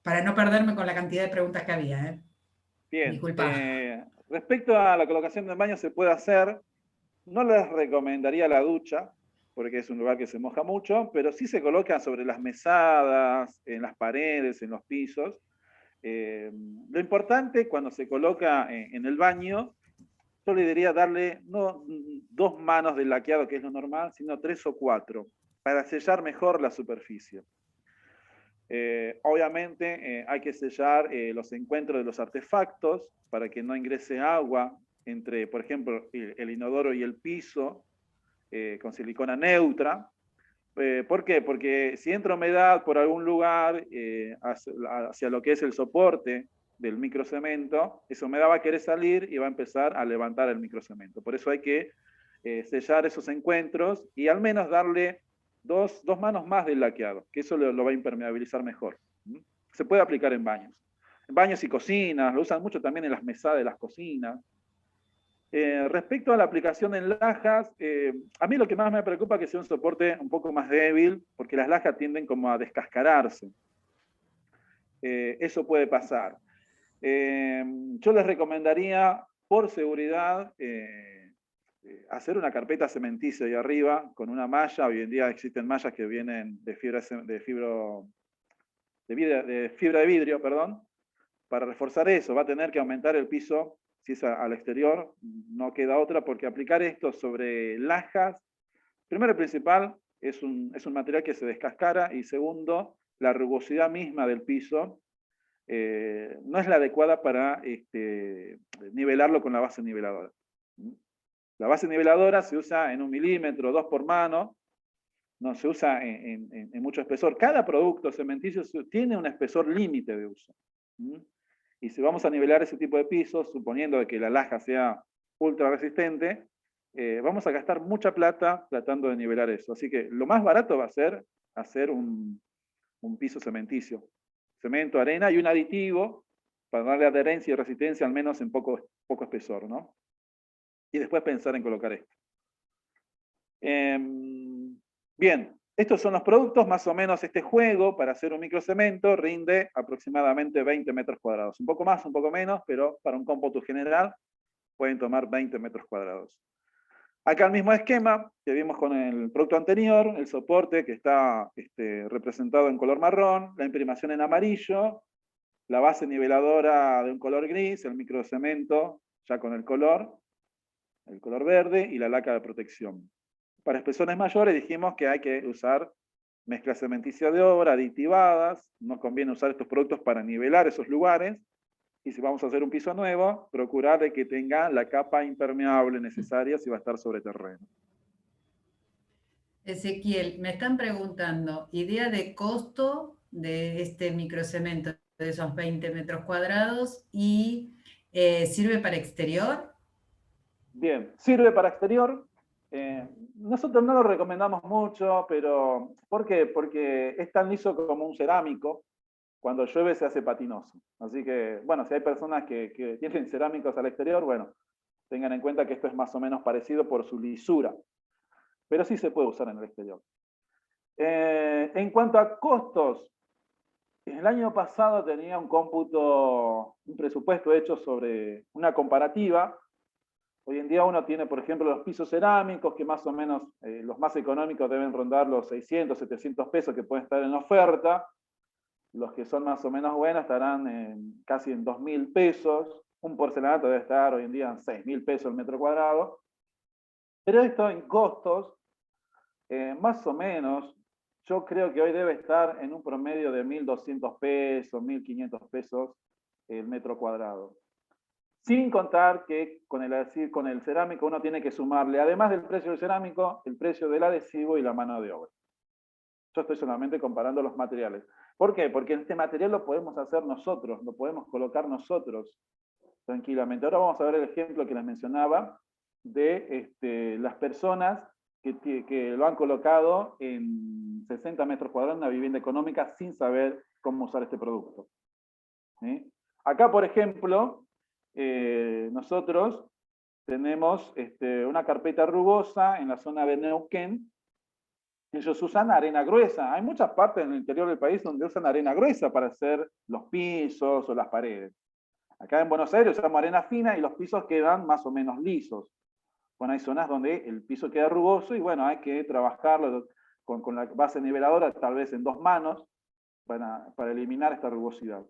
Para no perderme con la cantidad de preguntas que había. Bien, disculpa. Respecto a la colocación del baño se puede hacer, no les recomendaría la ducha, porque es un lugar que se moja mucho, pero sí se coloca sobre las mesadas, en las paredes, en los pisos. Lo importante cuando se coloca en el baño, yo le diría darle no 2 manos de laqueado, que es lo normal, sino 3 o 4, para sellar mejor la superficie. Obviamente hay que sellar los encuentros de los artefactos para que no ingrese agua entre, por ejemplo, el inodoro y el piso, con silicona neutra. ¿Por qué? Porque si entra humedad por algún lugar hacia lo que es el soporte del microcemento, esa humedad va a querer salir y va a empezar a levantar el microcemento. Por eso hay que sellar esos encuentros y al menos darle dos manos más del laqueado, que eso lo va a impermeabilizar mejor. Se puede aplicar en baños. En baños y cocinas, lo usan mucho también en las mesadas de las cocinas. Respecto a la aplicación en lajas, a mí lo que más me preocupa es que sea un soporte un poco más débil, porque las lajas tienden como a descascararse. Eso puede pasar. Yo les recomendaría, por seguridad, hacer una carpeta cementicia ahí arriba, con una malla. Hoy en día existen mallas que vienen de fibra de vidrio, perdón. Para reforzar eso, va a tener que aumentar el piso. Si es al exterior, no queda otra, porque aplicar esto sobre lajas, primero y principal, es un material que se descascara, y segundo, la rugosidad misma del piso no es la adecuada para nivelarlo con la base niveladora. La base niveladora se usa en 1 milímetro, 2 por mano, no se usa en mucho espesor. Cada producto cementicio tiene un espesor límite de uso. Y si vamos a nivelar ese tipo de pisos, suponiendo de que la laja sea ultra resistente, vamos a gastar mucha plata tratando de nivelar eso. Así que lo más barato va a ser hacer un piso cementicio. Cemento, arena y un aditivo para darle adherencia y resistencia al menos en poco espesor, ¿no? Y después pensar en colocar esto. Bien, Estos son los productos, más o menos este juego para hacer un microcemento rinde aproximadamente 20 metros cuadrados. Un poco más, un poco menos, pero para un cómputo general pueden tomar 20 metros cuadrados. Acá el mismo esquema que vimos con el producto anterior, el soporte que está representado en color marrón, la imprimación en amarillo, la base niveladora de un color gris, el microcemento ya con el color verde y la laca de protección. Para espesones mayores dijimos que hay que usar mezcla cementicia de obra, aditivadas, no conviene usar estos productos para nivelar esos lugares, y si vamos a hacer un piso nuevo, procurar de que tenga la capa impermeable necesaria si va a estar sobre terreno. Ezequiel, me están preguntando, idea de costo de este microcemento de esos 20 metros cuadrados y ¿sirve para exterior? Bien, sirve para exterior. Nosotros no lo recomendamos mucho, pero ¿por qué? Porque es tan liso como un cerámico. Cuando llueve se hace patinoso. Así que, bueno, si hay personas que tienen cerámicos al exterior, bueno, tengan en cuenta que esto es más o menos parecido por su lisura. Pero sí se puede usar en el exterior. En cuanto a costos, el año pasado tenía un cómputo, un presupuesto hecho sobre una comparativa. Hoy en día uno tiene, por ejemplo, los pisos cerámicos, que más o menos los más económicos deben rondar los 600, 700 pesos que pueden estar en oferta. Los que son más o menos buenos estarán casi en 2.000 pesos. Un porcelanato debe estar hoy en día en 6.000 pesos el metro cuadrado. Pero esto en costos, más o menos, yo creo que hoy debe estar en un promedio de 1.200 pesos, 1.500 pesos el metro cuadrado. Sin contar que con el cerámico uno tiene que sumarle, además del precio del cerámico, el precio del adhesivo y la mano de obra. Yo estoy solamente comparando los materiales. ¿Por qué? Porque este material lo podemos hacer nosotros, lo podemos colocar nosotros tranquilamente. Ahora vamos a ver el ejemplo que les mencionaba de las personas que lo han colocado en 60 metros cuadrados en una vivienda económica sin saber cómo usar este producto. ¿Sí? Acá, por ejemplo, nosotros tenemos una carpeta rugosa en la zona de Neuquén. Ellos usan arena gruesa. Hay muchas partes en el interior del país donde usan arena gruesa para hacer los pisos o las paredes. Acá en Buenos Aires usamos arena fina y los pisos quedan más o menos lisos. Bueno, hay zonas donde el piso queda rugoso y bueno, hay que trabajarlo con la base niveladora, tal vez en 2 manos, para eliminar esta rugosidad.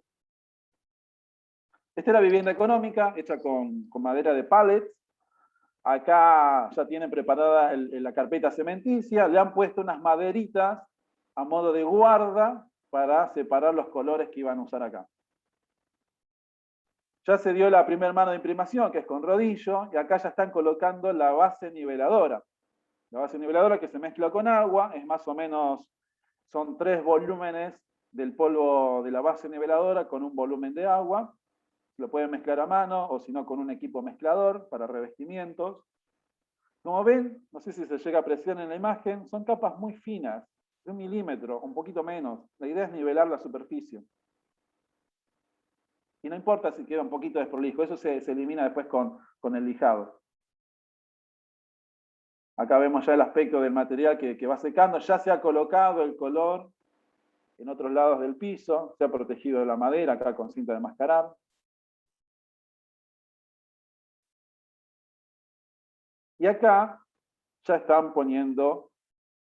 Esta es la vivienda económica, hecha con madera de pallets. Acá ya tienen preparada la carpeta cementicia, le han puesto unas maderitas a modo de guarda para separar los colores que iban a usar acá. Ya se dio la primera mano de imprimación, que es con rodillo, y acá ya están colocando la base niveladora. La base niveladora que se mezcla con agua, es más o menos, son 3 volúmenes del polvo de la base niveladora con un volumen de agua. Lo pueden mezclar a mano o si no con un equipo mezclador para revestimientos. Como ven, no sé si se llega a apreciar en la imagen, son capas muy finas, de 1 milímetro, un poquito menos. La idea es nivelar la superficie. Y no importa si queda un poquito desprolijo, eso se elimina después con el lijado. Acá vemos ya el aspecto del material que va secando, ya se ha colocado el color en otros lados del piso, se ha protegido de la madera, acá con cinta de mascarar. Y acá ya están poniendo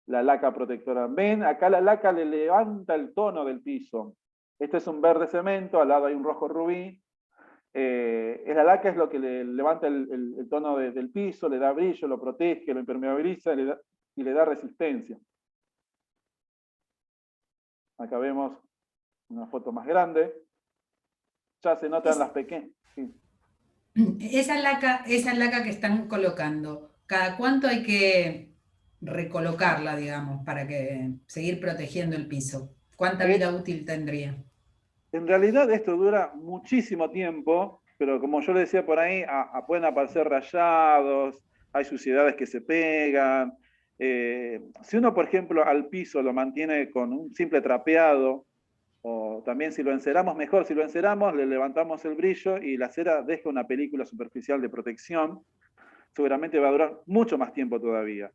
la laca protectora. Ven, acá la laca le levanta el tono del piso. Este es un verde cemento, al lado hay un rojo rubí. La laca es lo que le levanta el tono del piso, le da brillo, lo protege, lo impermeabiliza y le da resistencia. Acá vemos una foto más grande. Ya se notan las pequeñas. Sí. Esa laca que están colocando, ¿cada cuánto hay que recolocarla, digamos, para seguir protegiendo el piso? ¿Cuánta vida útil tendría? En realidad esto dura muchísimo tiempo, pero como yo le decía por ahí, pueden aparecer rayados, hay suciedades que se pegan. Si uno, por ejemplo, al piso lo mantiene con un simple trapeado, o también si lo enceramos, mejor, si lo enceramos, le levantamos el brillo y la cera deja una película superficial de protección, seguramente va a durar mucho más tiempo todavía.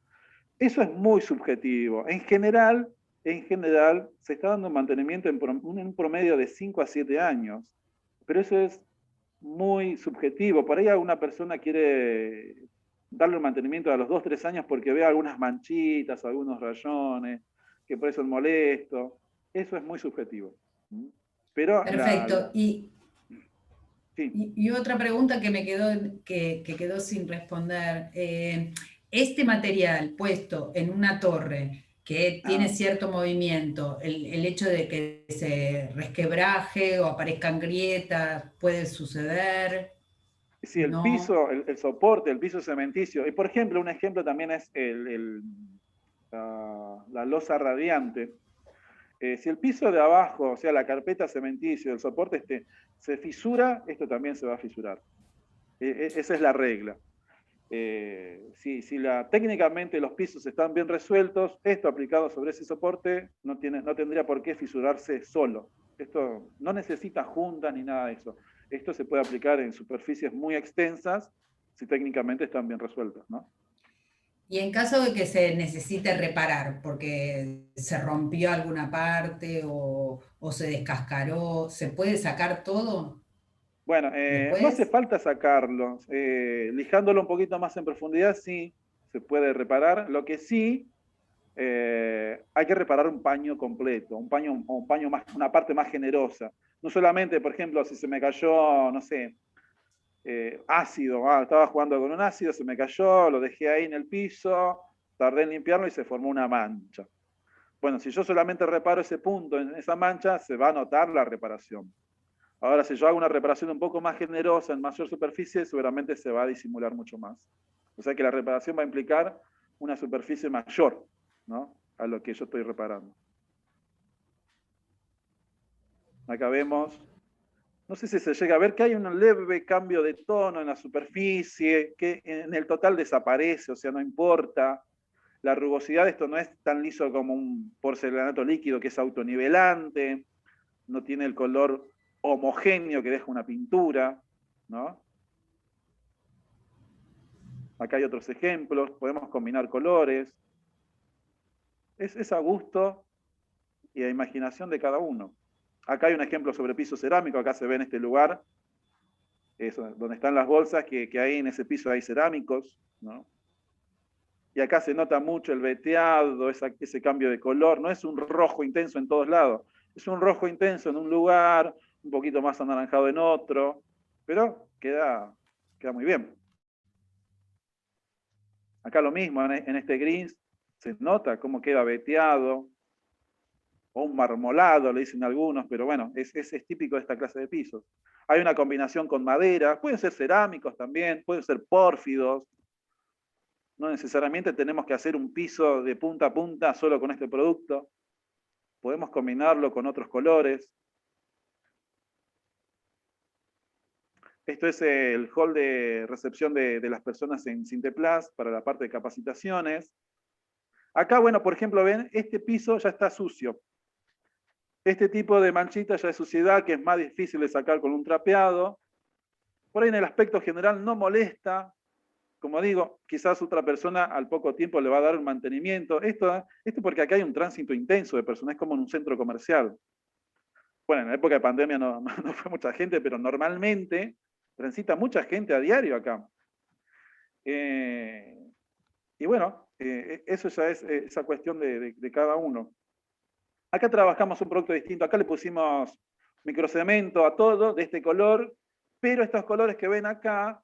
Eso es muy subjetivo. En general, se está dando mantenimiento en un promedio de 5 a 7 años, pero eso es muy subjetivo. Por ahí alguna persona quiere darle un mantenimiento a los 2 3 años porque ve algunas manchitas, algunos rayones, que por eso es molesto. Eso es muy subjetivo. Pero Perfecto. sí. Y otra pregunta que me quedó, que quedó sin responder. Este material puesto en una torre que tiene cierto movimiento, el hecho de que se resquebraje o aparezcan grietas, ¿puede suceder? Sí, el No. piso, el soporte, el piso cementicio. Y por ejemplo, un ejemplo también es la losa radiante. Si el piso de abajo, o sea, la carpeta cementicio, el soporte se fisura, esto también se va a fisurar. Esa es la regla. Si técnicamente los pisos están bien resueltos, esto aplicado sobre ese soporte no tendría por qué fisurarse solo. Esto no necesita juntas ni nada de eso. Esto se puede aplicar en superficies muy extensas si técnicamente están bien resueltas, ¿no? Y en caso de que se necesite reparar, porque se rompió alguna parte o se descascaró, ¿se puede sacar todo Bueno, no hace después? falta sacarlo. Lijándolo un poquito más en profundidad, sí, se puede reparar. Lo que sí, hay que reparar un paño completo, un paño más, una parte más generosa. No solamente, por ejemplo, si se me cayó, no sé, ácido, estaba jugando con un ácido, se me cayó, lo dejé ahí en el piso, tardé en limpiarlo y se formó una mancha. Bueno, si yo solamente reparo ese punto en esa mancha, se va a notar la reparación. Ahora, si yo hago una reparación un poco más generosa, en mayor superficie, seguramente se va a disimular mucho más. O sea que la reparación va a implicar una superficie mayor, ¿no?, a lo que yo estoy reparando. Acá vemos, no sé si se llega a ver que hay un leve cambio de tono en la superficie, que en el total desaparece, o sea, no importa. La rugosidad de esto no es tan liso como un porcelanato líquido que es autonivelante, no tiene el color homogéneo que deja una pintura, ¿no? Acá hay otros ejemplos, podemos combinar colores. Es a gusto y a imaginación de cada uno. Acá hay un ejemplo sobre piso cerámico, acá se ve en este lugar, donde están las bolsas, que ahí en ese piso hay cerámicos, ¿no? Y acá se nota mucho el veteado, ese cambio de color, no es un rojo intenso en todos lados, es un rojo intenso en un lugar, un poquito más anaranjado en otro, pero queda muy bien. Acá lo mismo, en este gris se nota cómo queda veteado, o un marmolado, le dicen algunos, pero bueno, es típico de esta clase de pisos. Hay una combinación con madera, pueden ser cerámicos también, pueden ser pórfidos. No necesariamente tenemos que hacer un piso de punta a punta solo con este producto. Podemos combinarlo con otros colores. Esto es el hall de recepción de las personas en Sinteplas para la parte de capacitaciones. Acá, bueno, por ejemplo, ven, este piso ya está sucio. Este tipo de manchita ya es suciedad que es más difícil de sacar con un trapeado. Por ahí en el aspecto general no molesta. Como digo, quizás otra persona al poco tiempo le va a dar un mantenimiento. Esto porque acá hay un tránsito intenso de personas, es como en un centro comercial. Bueno, en la época de pandemia no fue mucha gente, pero normalmente transita mucha gente a diario acá. Y bueno, eso ya es esa cuestión de cada uno. Acá trabajamos un producto distinto. Acá le pusimos microcemento a todo, de este color, pero estos colores que ven acá,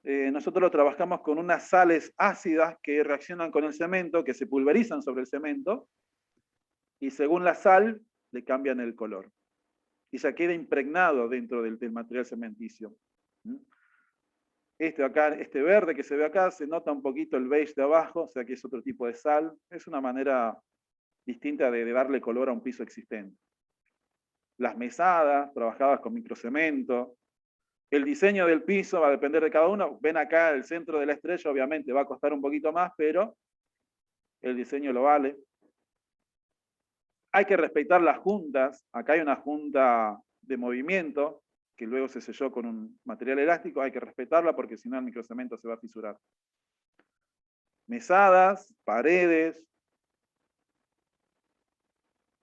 nosotros lo trabajamos con unas sales ácidas que reaccionan con el cemento, que se pulverizan sobre el cemento, y según la sal, le cambian el color. Y ya queda impregnado dentro del material cementicio. Este verde que se ve acá, se nota un poquito el beige de abajo, o sea que es otro tipo de sal. Es una manera distinta de darle color a un piso existente. Las mesadas, trabajadas con microcemento. El diseño del piso va a depender de cada uno. Ven acá el centro de la estrella, obviamente va a costar un poquito más, pero el diseño lo vale. Hay que respetar las juntas. Acá hay una junta de movimiento, que luego se selló con un material elástico. Hay que respetarla porque si no el microcemento se va a fisurar. mesadas, paredes,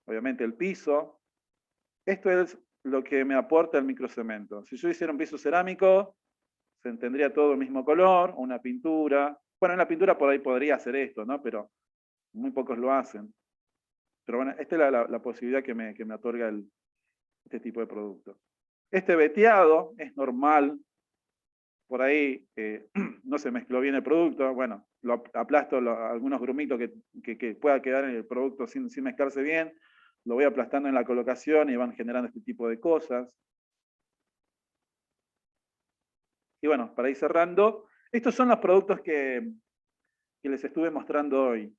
obviamente el piso. Esto es lo que me aporta el microcemento. Si yo hiciera un piso cerámico, se tendría todo el mismo color, una pintura. Bueno, en la pintura por ahí podría hacer esto, ¿no? Pero muy pocos lo hacen. Pero bueno, esta es la posibilidad que me otorga este tipo de producto. Este veteado es normal. Por ahí no se mezcló bien el producto. Bueno, lo aplasto algunos grumitos que pueda quedar en el producto sin mezclarse bien. Lo voy aplastando en la colocación y van generando este tipo de cosas. Y bueno, para ir cerrando, estos son los productos que les estuve mostrando hoy.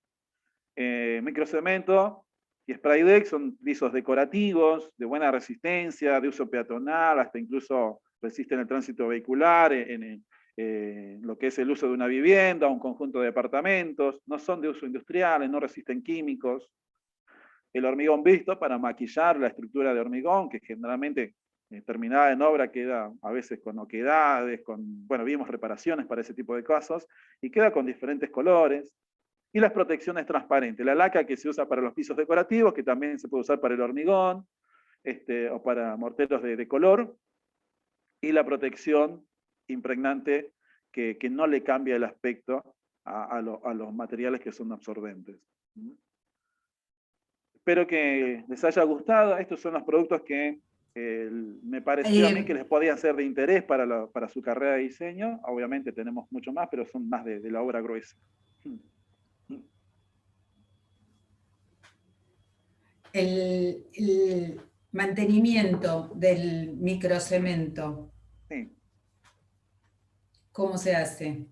Microcemento y spray deck son pisos decorativos, de buena resistencia, de uso peatonal, hasta incluso resisten el tránsito vehicular, en lo que es el uso de una vivienda, un conjunto de departamentos, no son de uso industrial, no resisten químicos. El hormigón visto para maquillar la estructura de hormigón, que generalmente terminada en obra queda a veces con oquedades, bueno, vimos reparaciones para ese tipo de casos, y queda con diferentes colores. Y las protecciones transparentes, la laca que se usa para los pisos decorativos, que también se puede usar para el hormigón, o para morteros de color, y la protección impregnante que no le cambia el aspecto a los materiales que son absorbentes. Espero que les haya gustado. Estos son los productos que me pareció a mí que les podían ser de interés para su carrera de diseño. Obviamente tenemos mucho más, pero son más de la obra gruesa. El mantenimiento del microcemento, Sí. ¿cómo se hace?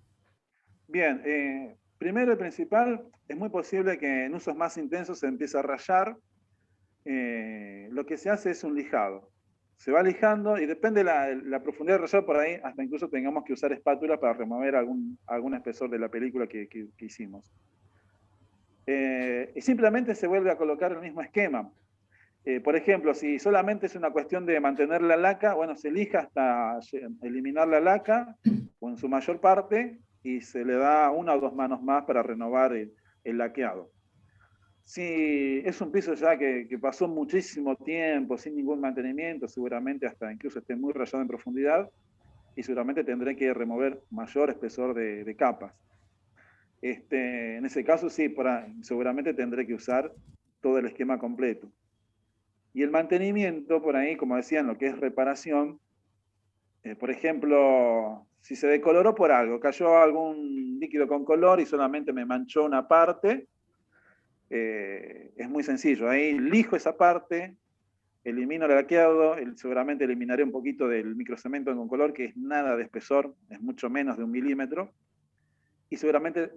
Bien, primero y principal, es muy posible que en usos más intensos se empiece a rayar. Lo que se hace es un lijado. Se va lijando y depende de la profundidad de rayado, por ahí hasta incluso tengamos que usar espátula para remover algún espesor de la película que hicimos. Y simplemente se vuelve a colocar el mismo esquema. Por ejemplo, si solamente es una cuestión de mantener la laca, bueno, se lija hasta eliminar la laca, o en su mayor parte, y se le da 1 o 2 manos más para renovar el laqueado. Si es un piso ya que pasó muchísimo tiempo sin ningún mantenimiento, seguramente hasta incluso esté muy rayado en profundidad, y seguramente tendré que remover mayor espesor de capas. En ese caso sí, seguramente tendré que usar todo el esquema completo. Y el mantenimiento, por ahí, como decían, lo que es reparación, por ejemplo, si se decoloró por algo, cayó algún líquido con color y solamente me manchó una parte, es muy sencillo. Ahí lijo esa parte, elimino el laqueado, seguramente eliminaré un poquito del microcemento con color, que es nada de espesor, es mucho menos de 1 milímetro, y seguramente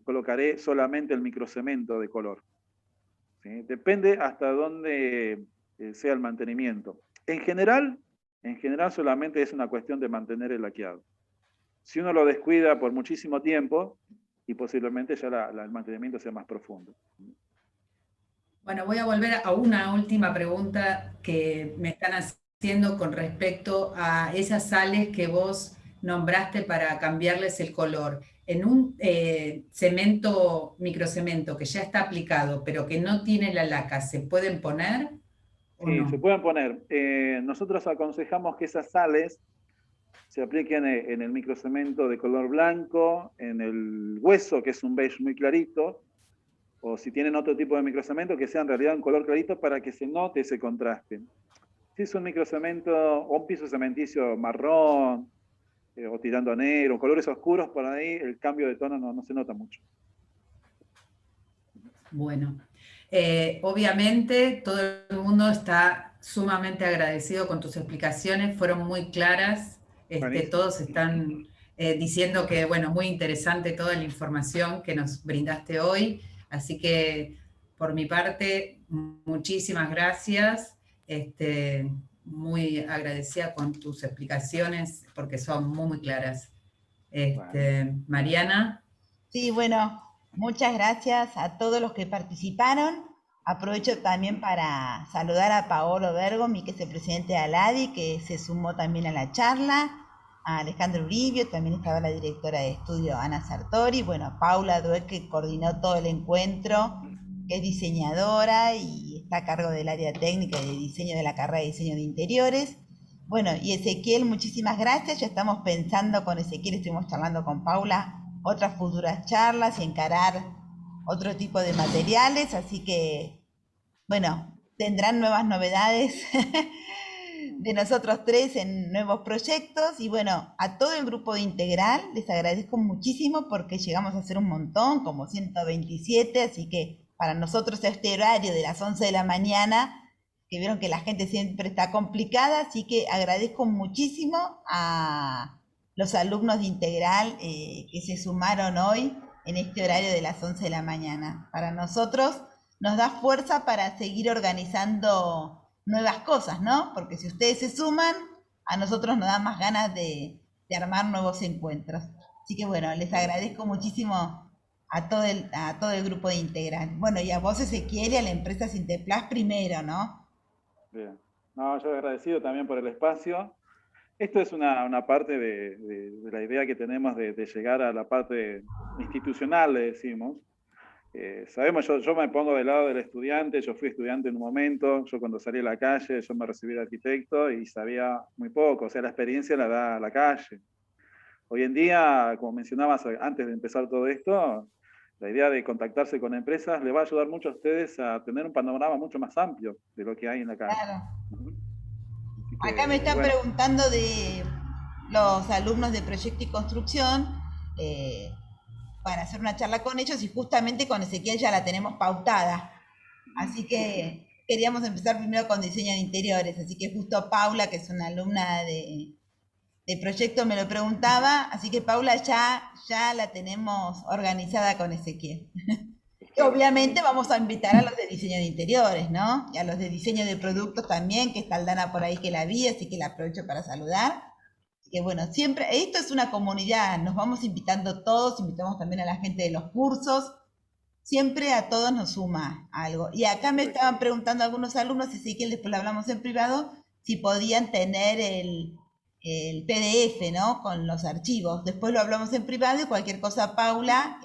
colocaré solamente el microcemento de color. ¿Sí? Depende hasta dónde sea el mantenimiento. En general solamente es una cuestión de mantener el laqueado. Si uno lo descuida por muchísimo tiempo, y posiblemente ya el mantenimiento sea más profundo. Bueno, voy a volver a una última pregunta que me están haciendo con respecto a esas sales que vos nombraste para cambiarles el color. En un cemento, microcemento que ya está aplicado, pero que no tiene la laca, ¿se pueden poner o Sí, no? se pueden poner. Nosotros aconsejamos que esas sales se apliquen en el microcemento de color blanco, en el hueso, que es un beige muy clarito, o si tienen otro tipo de microcemento, que sea en realidad un color clarito para que se note ese contraste. Si es un microcemento o un piso cementicio marrón, o tirando a negro, colores oscuros, por ahí el cambio de tono no se nota mucho. Bueno, obviamente todo el mundo está sumamente agradecido con tus explicaciones, fueron muy claras, todos están diciendo que, bueno, muy interesante toda la información que nos brindaste hoy, así que por mi parte, muchísimas gracias, muy agradecida con tus explicaciones porque son muy, muy claras. Mariana. Sí, bueno, muchas gracias a todos los que participaron. Aprovecho también para saludar a Paolo Bergomi, que es el presidente de ALADI, que se sumó también a la charla. a Alejandro Uribio, también estaba la directora de estudio Ana Sartori, bueno, a Paula Dueck, que coordinó todo el encuentro, que es diseñadora y está a cargo del área técnica y de diseño de la carrera de diseño de interiores. Bueno, y Ezequiel, muchísimas gracias, ya estamos pensando con Ezequiel, estuvimos charlando con Paula, otras futuras charlas y encarar otro tipo de materiales, así que, bueno, tendrán nuevas novedades de nosotros tres en nuevos proyectos y bueno, a todo el grupo de Integral les agradezco muchísimo porque llegamos a ser un montón, como 127, así que para nosotros este horario de las 11 de la mañana, que vieron que la gente siempre está complicada, así que agradezco muchísimo a los alumnos de Integral que se sumaron hoy en este horario de las 11 de la mañana. Para nosotros nos da fuerza para seguir organizando nuevas cosas, ¿no? Porque si ustedes se suman, a nosotros nos da más ganas de armar nuevos encuentros. Así que bueno, les agradezco muchísimo a todo el grupo de Integral. Bueno, y a vos, Ezequiel, y a la empresa Sinteplas primero, ¿no? Bien. No, yo agradecido también por el espacio. Esto es una parte de la idea que tenemos de llegar a la parte institucional, le decimos. Sabemos, yo me pongo del lado del estudiante, yo fui estudiante en un momento, yo cuando salí a la calle, yo me recibí de arquitecto y sabía muy poco, o sea, la experiencia la da la calle. Hoy en día, como mencionabas antes de empezar todo esto, la idea de contactarse con empresas le va a ayudar mucho a ustedes a tener un panorama mucho más amplio de lo que hay en la calle. Claro. Así que, Acá me están bueno, preguntando de los alumnos de Proyecto y Construcción para hacer una charla con ellos y justamente con Ezequiel ya la tenemos pautada. Así que queríamos empezar primero con diseño de interiores, así que justo Paula, que es una alumna de proyecto, me lo preguntaba, así que Paula ya la tenemos organizada con Ezequiel. Y obviamente vamos a invitar a los de diseño de interiores, ¿no? Y a los de diseño de productos también, que está Aldana por ahí que la vi, así que la aprovecho para saludar. Así que bueno, siempre, esto es una comunidad, nos vamos invitando todos, invitamos también a la gente de los cursos, siempre a todos nos suma algo. Y acá me estaban preguntando algunos alumnos, y que después lo hablamos en privado, si podían tener el PDF, ¿no? Con los archivos. Después lo hablamos en privado y cualquier cosa, Paula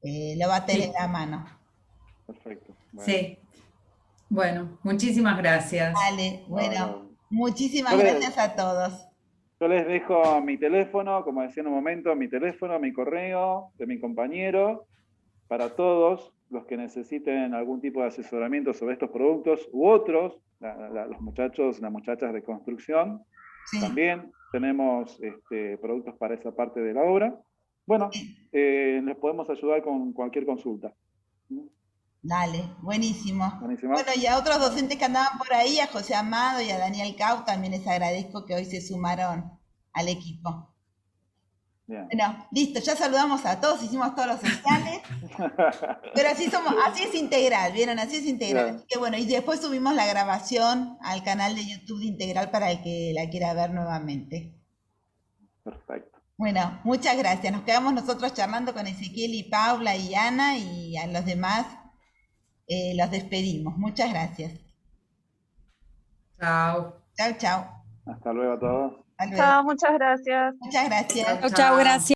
lo va a tener Sí. a mano. perfecto. Bueno. Sí. Bueno, muchísimas gracias. Vale, bueno, No. muchísimas Yo les- gracias a todos. Yo les dejo mi teléfono, como decía en un momento, mi teléfono, mi correo de mi compañero, para todos los que necesiten algún tipo de asesoramiento sobre estos productos u otros, los muchachos, las muchachas de construcción, Sí, también tenemos productos para esa parte de la obra. Bueno, les podemos ayudar con cualquier consulta. dale, buenísimo. Buenísimo. Bueno, y a otros docentes que andaban por ahí, a José Amado y a Daniel Cau, también les agradezco que hoy se sumaron al equipo. Bien. Bueno, listo, ya saludamos a todos, hicimos todos los sociales, pero así es Integral, ¿vieron? Así es Integral. Bien. Así que bueno, y después subimos la grabación al canal de YouTube de Integral para el que la quiera ver nuevamente. Perfecto. Bueno, muchas gracias. Nos quedamos nosotros charlando con Ezequiel y Paula y Ana y a los demás los despedimos. Muchas gracias. Chao. Chao, chao. Hasta luego a todos. Hasta luego. Chao, muchas gracias. Muchas gracias. Chao, Chau, chau, gracias.